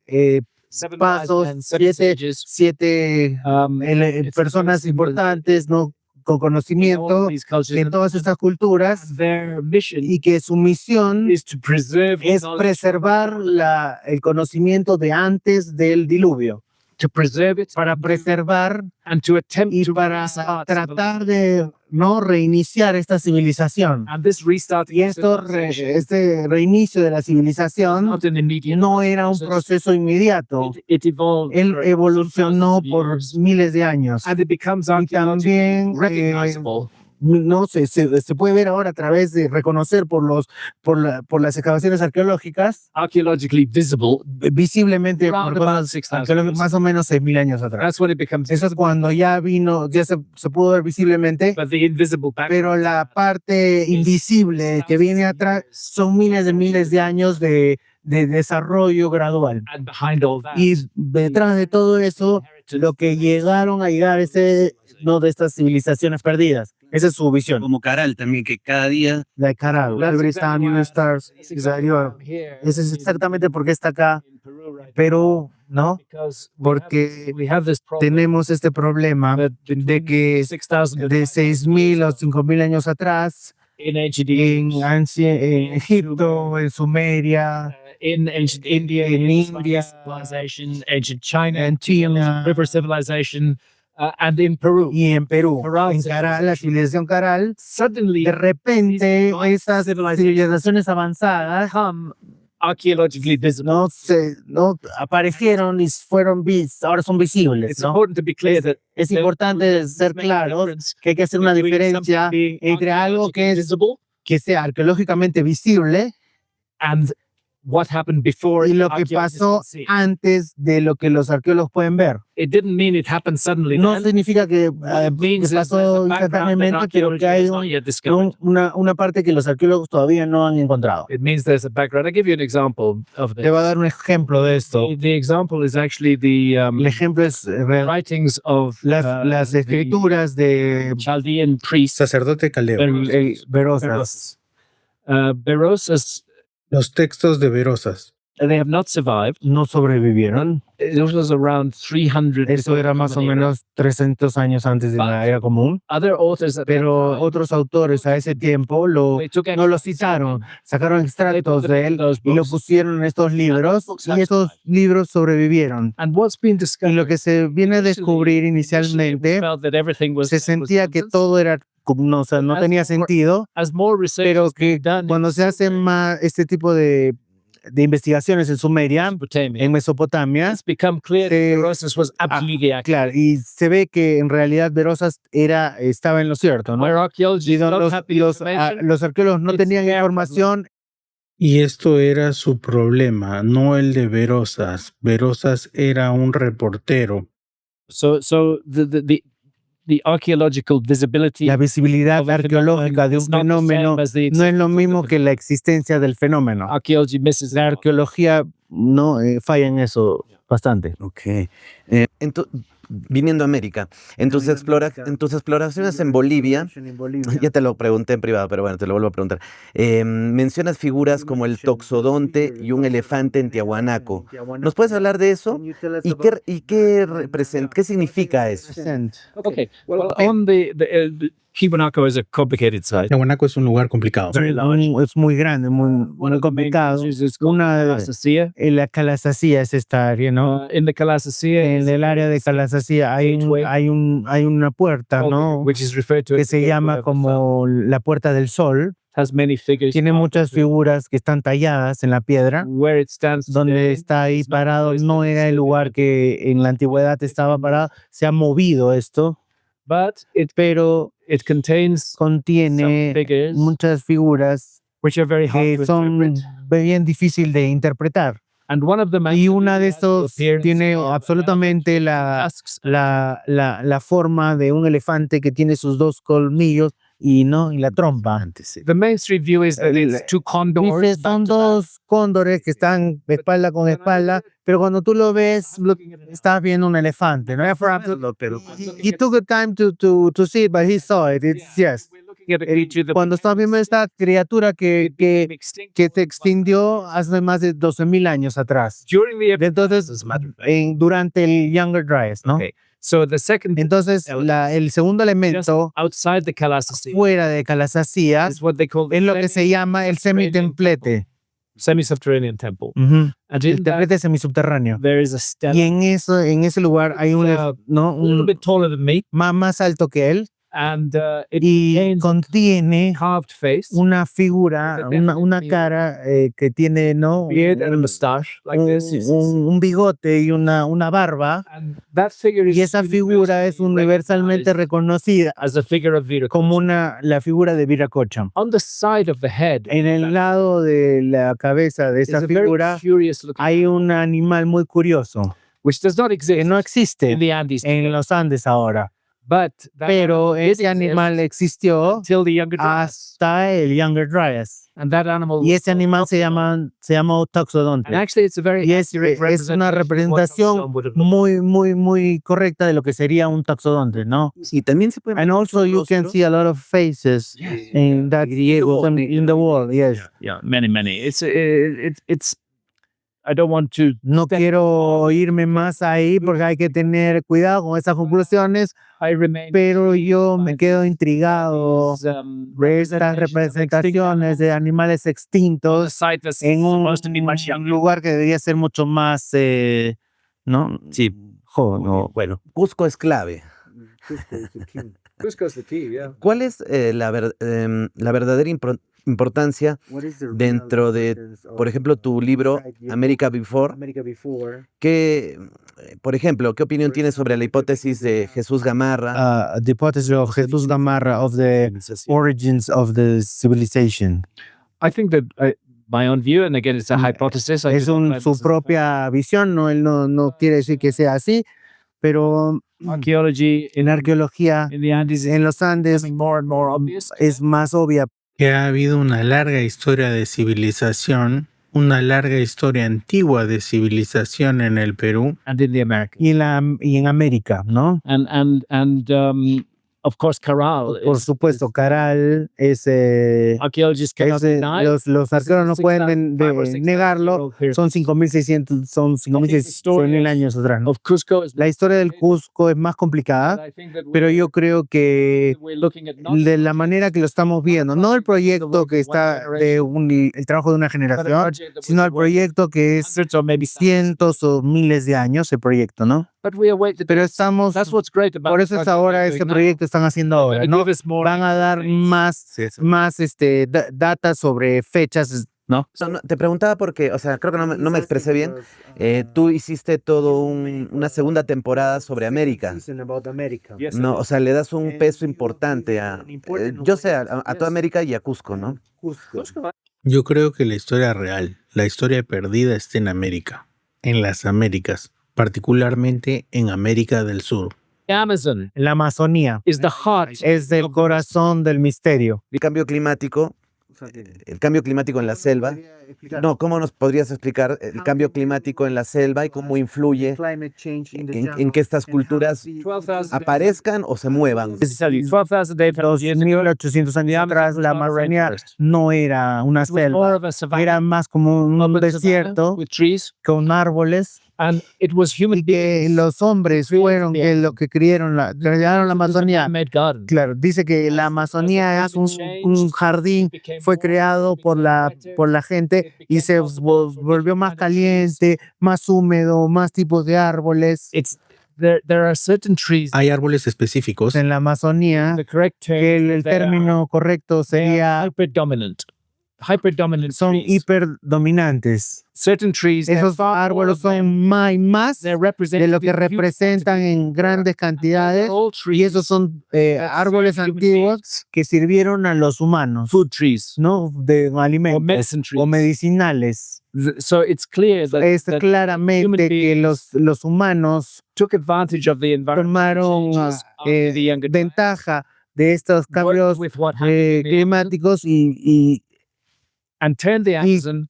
pasos, 7 personas importantes, ¿no? Con conocimiento de todas estas culturas their mission y que su misión is to preserve es knowledge, preservar el conocimiento de antes del diluvio, to preserve it para preservar and to attempt y to para restart tratar de no reiniciar esta civilización. and this restart Y este reinicio de la civilización not an immediate no era un proceso inmediato. it evolved Él for evolucionó thousands of por years. miles de años. And it becomes Y también recognizable no se puede ver ahora a través de reconocer por las excavaciones arqueológicas archaeologically visible. visiblemente por Around cosas about 6,000 arqueológicas, years. más o menos 6.000 años atrás. That's when it becomes Eso es cuando ya se pudo ver visiblemente, but the invisible background pero la parte invisible que viene atrás son miles de años de desarrollo gradual. and behind all that Y detrás de todo eso, lo que llegaron a llegar es de estas civilizaciones perdidas. Esa es su visión. Como Caral también, que cada día La cara, Every Star, New Stars, Israel. Ese es exactamente por qué está acá, Perú, ¿no? Porque tenemos este problema de que de 6.000 o 5.000 años atrás, en Egipto, en Sumeria, in ancient India, in India, civilization, ancient China, en China, river civilization, and in Peru. y en Perú, Caral, en Caral, la civilización Caral, Suddenly, de repente estas civilizaciones avanzadas become archaeologically visible. no aparecieron y ahora son visibles, It's ¿no? important to be clear that Es importante ser claros que hay que hacer una diferencia entre algo que visible sea arqueológicamente visible and what happened before y lo the que archaeologists pasó can see. antes de lo que los arqueólogos pueden ver. It didn't mean it happened suddenly. No then. significa que What it means is pasó there's a background that instantáneamente, pero archaeology que hay has not yet discovered. una parte que los arqueólogos todavía no han encontrado. It means there's a background. I'll give you an example of Te this. voy a dar un ejemplo de esto. The example is actually the El ejemplo es writings of las escrituras de the Chaldean priest Sacerdote caldeo. Berosas. Berossus. Los textos de Berosas. They have not survived. No sobrevivieron. It was around 300. Eso era más o menos 300 años antes de la era común. Other authors at Pero that time, otros autores a ese tiempo they took no lo citaron, sacaron extractos de él those y lo books. pusieron en estos libros y esos libros sobrevivieron. And what's been Y discovered, lo que se viene a descubrir initially it inicialmente, felt that everything was, se sentía que nonsense. todo era, no, o sea, no tenía sentido, As more research pero has que been done cuando se hace más este tipo de investigaciones en Sumeria, en Mesopotamia, it's become clear se- that Berossus was absolutely accurate. claro, y se ve que en realidad Berosas estaba en lo cierto, ¿no? Where archaeologists Y don't have the information, los arqueólogos no it's tenían their información. Y esto era su problema, no el de Berosas. Berosas era un reportero. so the archaeological visibility La visibilidad of a arqueológica de un phenomenon is not the fenómeno same as the no es lo existence of mismo the que la existencia del fenómeno. archaeology misses La out. arqueología no falla en eso bastante. Ok. Viniendo a América, en tus exploraciones en Bolivia, ya te lo pregunté en privado, pero bueno, te lo vuelvo a preguntar. Mencionas figuras como el toxodonte y un elefante en Tiahuanaco. ¿Nos puedes hablar de eso? ¿Y qué significa eso? Okay. Well, on the Tiwanaku is a complicated site. Tiahuanaco es un lugar complicado. Es muy grande, muy complicado. Una de Calasasía. la Calasasía es esta área, ¿no? In the Calasasía, En el área de Calasasía hay una puerta, ¿no? which is referred to Que as se the llama Gateway of the Sun. como la Puerta del Sol. Has many figures. Tiene muchas figuras que están talladas en la piedra. Where it stands Donde today, está ahí it's not parado the place no that era el it's lugar que en la antigüedad estaba parado. Se ha movido esto, but pero it contains contiene some figures muchas figuras which are very hard que to son interpret. bien difícil de interpretar. And one of them Y una de actually has the estos appearance tiene of absolutamente tusks. la forma de un elefante que tiene sus dos colmillos y la trompa. The mainstream view is that it's two condors. Dice, son dos cóndores que están de espalda con espalda, pero cuando tú lo ves, estás viendo un elefante, ¿no? He took the time to see it, but he saw it. It's, yes. We're looking at a creature that Cuando estás viendo esta criatura que became extinct se extinguió hace más de 12,000 años atrás. during the Entonces, durante el Younger Dryas, ¿no? Okay. So the second Entonces, el segundo just elemento outside the Calasasía fuera de Calasasía is what they call the es lo que se llama el semitemplete. semi-subterranean temple. Ujú. And El in that, templete semisubterráneo. there is a stela Y en ese lugar hay a little bit taller than me, más alto que él and it y contains contiene a carved face, una figura, una cara que tiene, ¿no? beard, and a mustache like this. Un bigote y una barba. And that figure is Y esa figura es universalmente reconocida as a figure of Viracocha. como la figura de Viracocha. On the side of the head, En el lado de la cabeza de is esa a very figura curious looking, hay un animal muy curioso which does not que exist no existe in the Andes, en los Andes ahora, but that pero animal did ese exist animal existió until the Younger Dryas. hasta el Younger Dryas. And that animal Y ese animal se llama Toxodonte. and actually it's a very Y es accurate una representation of what representación Toxodon would have looked muy correcta de lo que sería un taxodonte, ¿no? Y también se puede And also you can see a lot of faces in that in the wall, yes. yeah, many. It's I don't want to No quiero irme más ahí porque hay que tener cuidado con esas conclusiones, I remain pero yo me quedo intrigado de estas representaciones de animales extintos site that's en supposed to be much un younger. lugar que debería ser mucho más, ¿no? Sí. Bueno. Cusco es clave. Cusco's the key, yeah. ¿Cuál es la verdadera importancia dentro de, por ejemplo, tu libro America Before? Por ejemplo, ¿qué opinión tienes sobre la hipótesis de Jesús Gamarra? The hypothesis of Jesús Gamarra of the origins of the civilization. I think that my own view, and again, it's a hypothesis. I Es don't know su if propia visión, no, él no quiere decir que sea así, pero archaeology en arqueología, in the Andes is en los Andes, becoming more and more obvious. es más obvia. Que ha habido una larga historia de civilización, una larga historia antigua de civilización en el Perú, And in the Americas. Y en América, ¿no? And of course, Caral. Por supuesto, Caral es... Archaeologists cannot deny. los arqueólogos no pueden negarlo. Son 5.600, son 5.600 años atrás, ¿no? Of Cusco is La historia del Cusco es más complicada, I think that pero yo creo que we're looking at not de la manera que lo estamos viendo, no el proyecto que está el trabajo de una generación, sino el proyecto que es hundreds or maybe cientos o miles de años, el proyecto, ¿no? but we await the Pero estamos, that's what's great about por the eso es project ahora we're este doing now. proyecto están haciendo ahora, It'll ¿no? give us more Van a dar más datas sobre fechas, ¿no? No, te preguntaba porque, o sea, creo que no me expresé bien. Tú hiciste todo una segunda temporada sobre América. No, o sea, le das un peso importante a, yo sé, a toda América y a Cusco, ¿no? yo creo que la historia real, la historia perdida está en América, en las Américas, particularmente en América del Sur. The Amazon La Amazonía is the heart. es el corazón del misterio. El cambio climático en la selva. No, ¿cómo nos podrías explicar el cambio climático en la selva y cómo influye en que estas culturas 12,000 aparezcan o se muevan? 12,000 days Los 1.800 años atrás, la Amazonía no era una It was more selva, of a savanna, era más como un urban desierto savanna with trees, con árboles, and it was human y que beings los hombres fueron que lo que crearon la Amazonía. made garden. Claro, dice que la Amazonía es un jardín, fue creado por la gente y se volvió más caliente, más húmedo, más tipos de árboles. It's there are certain trees. Hay árboles específicos En la Amazonía, The correct term que is el they are- término correcto they are sería, hyperdominant. Hyperdominant son trees. hiperdominantes. Certain trees, Esos árboles son más they're de represented lo que representan en grandes cantidades, all y trees, esos son árboles human antiguos que sirvieron a los humanos, food trees ¿no? De or alimentos medicine trees. o medicinales. So it's clear that, Es that claramente human que los humanos took advantage of the environment tomaron changes after the Younger Dryas, ventaja de estos worked cambios with what happened in the Amazon, climáticos y and turned the Amazon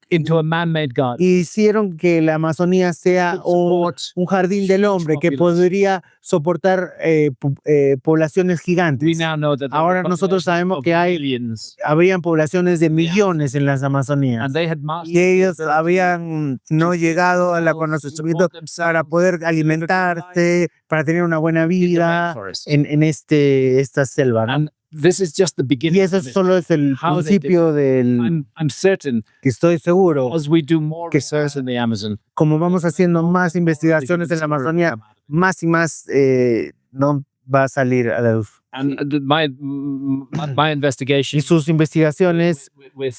into a man-made garden. hicieron que la Amazonía sea un jardín del hombre que podría soportar poblaciones We gigantes. now know that there Ahora were nosotros populations sabemos of que hay millions, habrían poblaciones de millones en las Amazonías. and they had mastered Y ellos the ability habían no llegado al conocimiento para poder alimentarse, para tener una buena in the vida rainforest. en esta selva, ¿no? And this is just the beginning. Y eso of it. solo es el How they principio del I'm certain que estoy seguro, as we do more que research in the Amazon, como vamos haciendo más investigaciones en la Amazonía, más y más no va a salir a la luz. and my Y investigation sus investigaciones with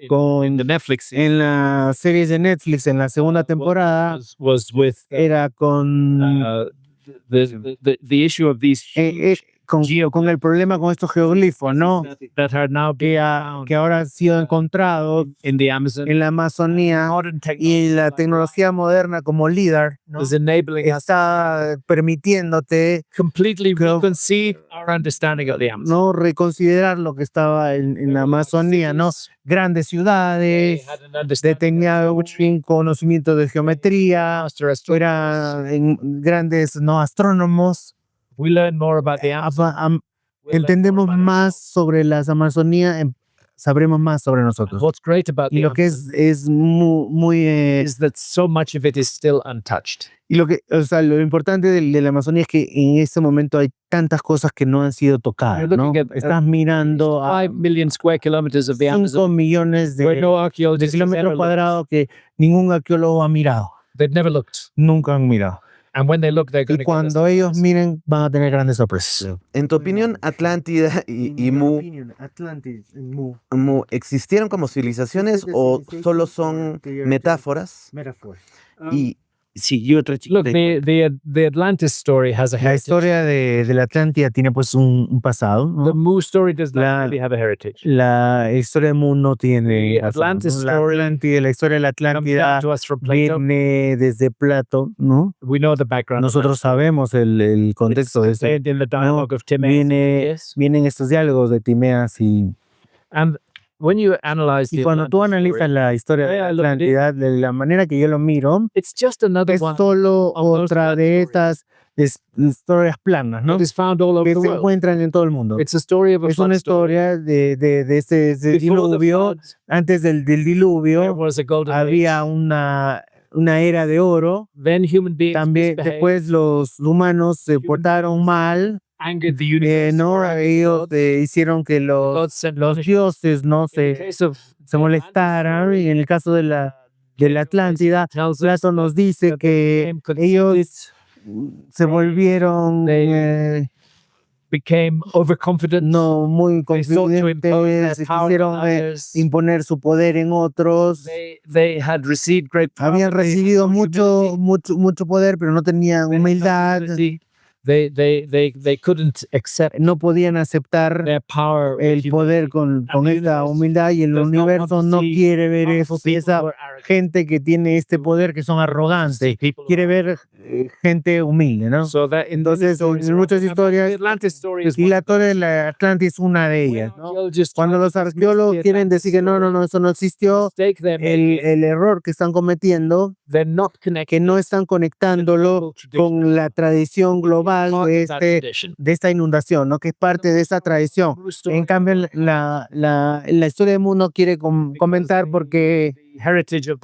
con the Netflix en las series de Netflix en la segunda temporada was with era con the issue of these con el problema con estos geoglifos, ¿no? that are now being Que ahora han sido encontrados in the Amazon. en la Amazonía, Modern y technology la tecnología moderna como LIDAR, ¿no? is enabling us Está permitiéndote completely Go- reconceive our understanding of the Amazon. no reconsiderar lo que estaba en la Amazonía, ¿no? Grandes They ciudades, had an understanding tenía un conocimiento de geometría, master astronomy. eran grandes no astrónomos. We learn more about the Amazon. Entendemos más sobre las Amazonías, sabremos más sobre nosotros. What's great about Y the lo que Amazon es muy is that so much of it is still untouched. y o sea, lo importante de la Amazonía es que en este momento hay tantas cosas que no han sido tocadas, You're ¿no? looking at, Estás mirando a 5 million square kilometers of the 5 Amazon millones where de no archaeologist has ever kilómetros looked. cuadrados que ningún arqueólogo ha mirado, They've never looked. nunca han mirado. And when they look, they're Y going to cuando ellos miren, van a tener grandes sorpresas. En tu opinión, Atlántida y Mu, ¿existieron como civilizaciones o solo son metáforas? Y Sí, y otra chica. Look, the Atlantis story has a La heritage. historia de la Atlántida tiene pues un pasado, ¿no? The Mu story does not La- really have a heritage. La historia de Mu no tiene The pasado, Atlantis ¿no? La story Atlántida, la historia de la Comes down Atlántida to us from Plato. viene desde Plato, ¿no? We know the background. of Nosotros sabemos el contexto de that. eso. In the dialogue of Timaeus and Tydeus. Vienen estos diálogos de Timeas And when you analyze y the cuando tú Atlantis analizas story, la historia de la I look at it, Atlántida, de la manera que yo lo miro, it's just another es one solo of those otra flat de stories estas historias planas, ¿no? that is found all over Que the se world. encuentran en todo el mundo. It's a story of a Es flood una story. historia de este Before the diluvio. flood, Antes del there diluvio was a golden age. había una era de oro. Then human beings También misbehaved, después los humanos se portaron mal, angered the universe, ¿no? or angered Ellos God. hicieron que God los sent los punishment. dioses no In the se case of se the Atlantis molestaran. story, Y en el caso de la Atlántida, tells us Plato nos dice that they que became ellos conceited, se volvieron they became overconfident. no muy They sought to impose confidentes, their power on quisieron others. imponer su poder en otros. They had received great power, Habían but they had recibido no mucho, humility. mucho poder, pero no tenían They had no humildad. humility. They couldn't accept No podían aceptar their power with el poder humility. con And the esta universe humildad, y el does not want universo to no see quiere ver powerful eso. Y people esa who are arrogant. gente que tiene este poder, que son arrogantes, People quiere who ver gente humilde, ¿no? So that in many Entonces, stories en around muchas the historias, Atlantis story is y one la of those. torre de la Atlantis es una de When ellas, ¿no? archaeologists Cuando try los to dismiss arqueólogos the quieren Atlantis decir que no, story, eso no the existió, mistake they're making, el error que están cometiendo, they're not que connecting no están conectándolo con la tradición global part de of that este tradition. de esta inundación, ¿no? Que es parte de esa tradición. En cambio, la historia del mundo quiere comentar porque Heritage of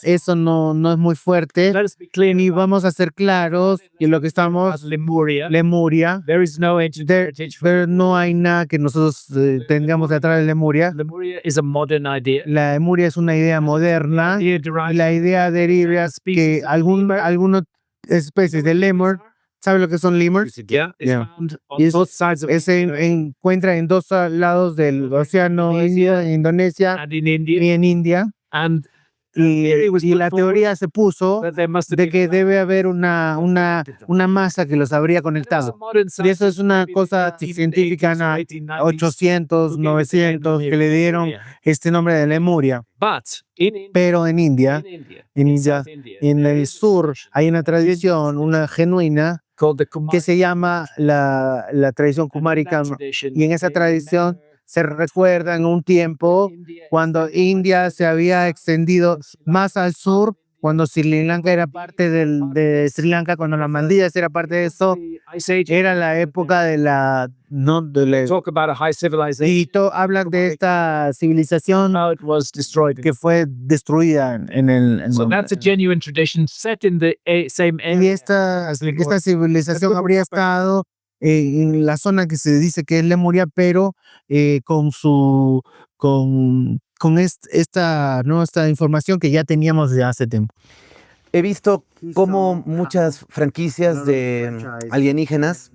eso no es muy fuerte. Let us be clear Y about vamos a ser claros que lo que estamos, Lemuria. Lemuria, There is no ancient heritage for pero no hay nada que nosotros tengamos detrás de Lemuria. Lemuria is a modern idea. La Lemuria es una idea moderna, Idea y derives la idea deriva que algunas especies de lemur, ¿sabe lo que son lemurs? Yeah, it's Yeah. found on Is- both sides of Se encuentra en dos lados del océano Indio, en Indonesia and in India. y en India. And Y la teoría se puso that there must have de been que debe haber una masa que los habría conectado. Y eso es una cosa científica, 800, 900, que le dieron este nombre de Lemuria. But in Pero en India, South en el sur, hay una tradición, una genuina, called the que se llama la tradición kumárica. Y en esa tradición se recuerda en un tiempo cuando India se había extendido más al sur, cuando Sri Lanka era parte de Sri Lanka, cuando las Maldivas era parte de eso, era la época de talk about a high civilization. y hablan de esta civilización How it was destroyed. que fue destruida So that's a genuine tradition set in the same y area. esta civilización habría estado en la zona que se dice que es Lemuria, pero con esta información que ya teníamos de hace tiempo. He visto cómo muchas franquicias de alienígenas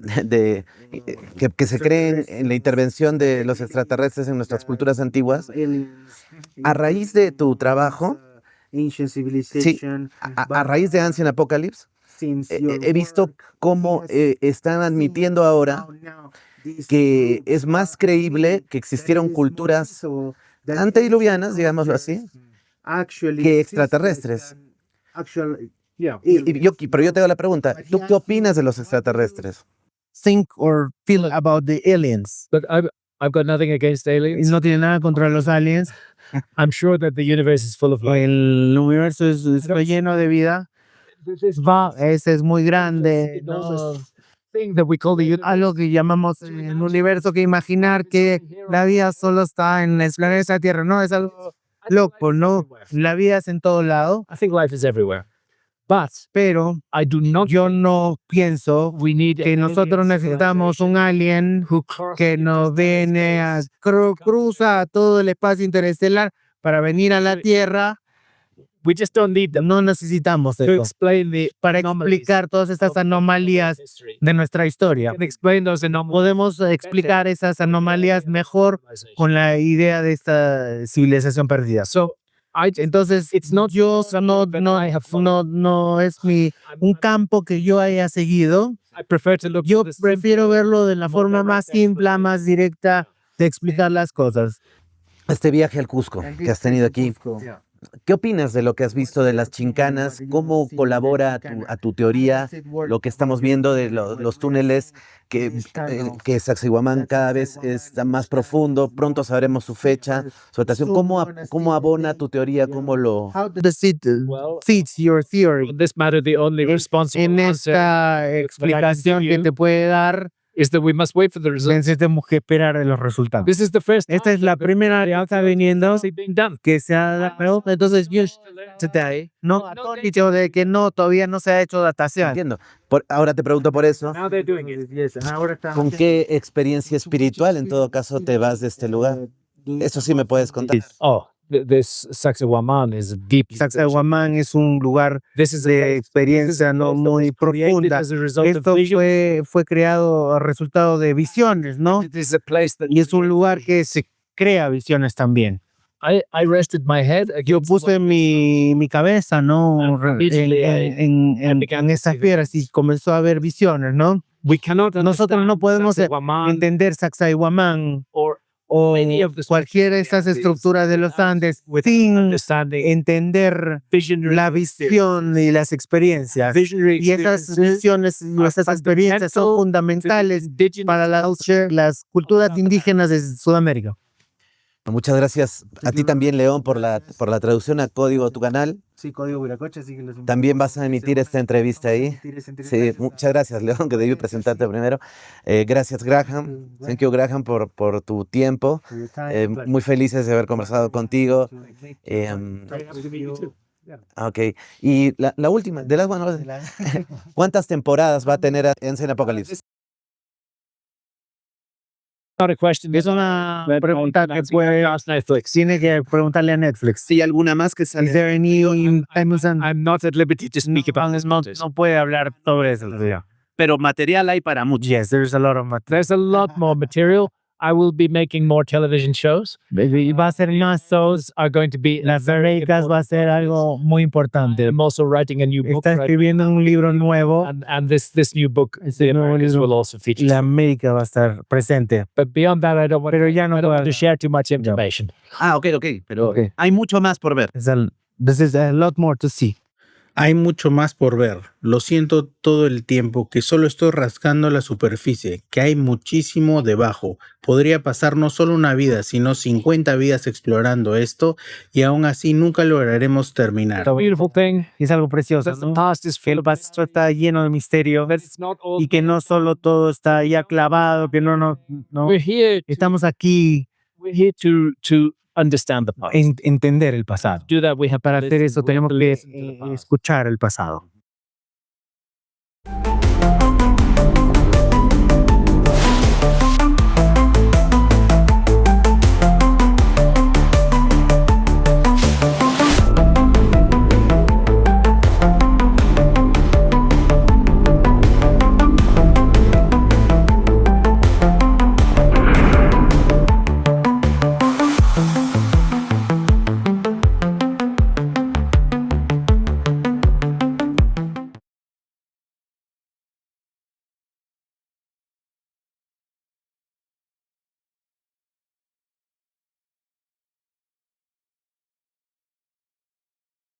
que se creen en la intervención de los extraterrestres en nuestras culturas antiguas, a raíz de tu trabajo, sí, a raíz de Ancient Apocalypse, he visto cómo están admitiendo ahora que es más creíble que existieron culturas antediluvianas, digámoslo así, que extraterrestres. Pero yo te hago la pregunta, ¿tú qué opinas de los extraterrestres? Think or feel about the aliens. Look, I've got nothing against aliens. No tiene nada contra los aliens. I'm sure that the universe is full of life. El universo está lleno de vida. Ese es muy grande, ¿no? Thing that we call the universe. Algo que llamamos el universo, que imaginar que la vida solo está en el planeta Tierra, no, es algo loco, ¿no? La vida es en todo lado, I think life is everywhere. But pero I do not yo no pienso we need que nosotros necesitamos un alien que nos viene cruza todo el espacio interestelar para venir a la Tierra. We just don't need them No necesitamos to eso explain para explicar todas estas anomalías de nuestra historia. can explain those anomalies. Podemos explicar esas anomalías mejor con la idea de esta civilización perdida. So Entonces, yo no es un campo que yo haya seguido. I prefer to look Yo for the simple- prefiero verlo de la forma más simple, más directa de explicar las cosas. Este viaje al Cusco que has tenido aquí, ¿qué opinas de lo que has visto de las chincanas? ¿Cómo colabora a tu teoría lo que estamos viendo de los túneles? Que Sacsayhuamán cada vez está más profundo, pronto sabremos su fecha, su datación. ¿Cómo abona tu teoría? ¿Cómo lo...? How does it fits your theory? On this matter, the only responsible En answer esta explicación que te puede dar, is that we must wait for the results. tenemos que esperar de los resultados. This is the first Esta es la primera que está viniendo being done. que se ha dado. Entonces, yo no atónito de que todavía no se ha hecho datación. Entiendo. Ahora te pregunto por eso, Now they're doing it. ¿con qué experiencia espiritual en todo caso te vas de este lugar? Eso sí me puedes contar. Oh, this Sacsayhuamán is deep. Sacsayhuamán es un lugar This is de experiencia muy profunda. as a result Esto of vision. fue creado a resultado de visiones, ¿no? It is a place that Y es un lugar que se crea visiones también. I rested my head Yo against puse mi cabeza, ¿no? Immediately En esas piedras y comenzó a ver visiones, ¿no? we cannot Nosotros no podemos Sacsayhuamán entender Sacsayhuamán o any of the cualquiera de esas estructuras de los Andes sin understanding entender visionary la visión y las experiencias. visionary Y esas visiones y esas experiencias son fundamentales para las culturas indígenas de Sudamérica. Muchas gracias a ti también, León, por la traducción a código de tu canal. Sí, Código Viracocha, así que los También vas a emitir esta entrevista ahí. Sí, muchas gracias, León, que debí presentarte primero. Gracias, Graham. Thank you, Graham, por tu tiempo. Muy felices de haber conversado contigo. Ok. Y la última, de las buenas, ¿cuántas temporadas va a tener Ancient Apocalypse? not a question. Es una pregunta que puede Netflix. tiene que preguntarle a Netflix. ¿Sí, alguna más que Is sale? there any Amazon? I'm not at liberty to speak about this. No puede hablar sobre eso. Pero material hay para mucho. Yes, there's a lot of material. There's a lot more material. I will be making more television shows. Y va a ser más Those are going to be Las very Américas va a ser algo muy importante. I'm also writing a new book. Está right escribiendo un libro nuevo. and this new book, The nuevo Americas, libro. will also feature. La América va a estar presente. But beyond that, I don't want Pero ya no to share too much information. Ah, ok, pero Ok. hay mucho más por ver. This is a lot more to see. Hay mucho más por ver. Lo siento todo el tiempo que solo estoy rascando la superficie, que hay muchísimo debajo. Podría pasar no solo una vida, sino 50 vidas explorando esto y aún así nunca lograremos terminar. The beautiful thing Es algo precioso, is the ¿no? past is Que full el of pasado está lleno de misterio but it's not all. y que no solo todo está ya clavado, que no. We're here. Estamos aquí We're here to understand the past. entender el pasado. To do that, we have Para to hacer listen. eso We have tenemos to que listen to the past. escuchar el pasado.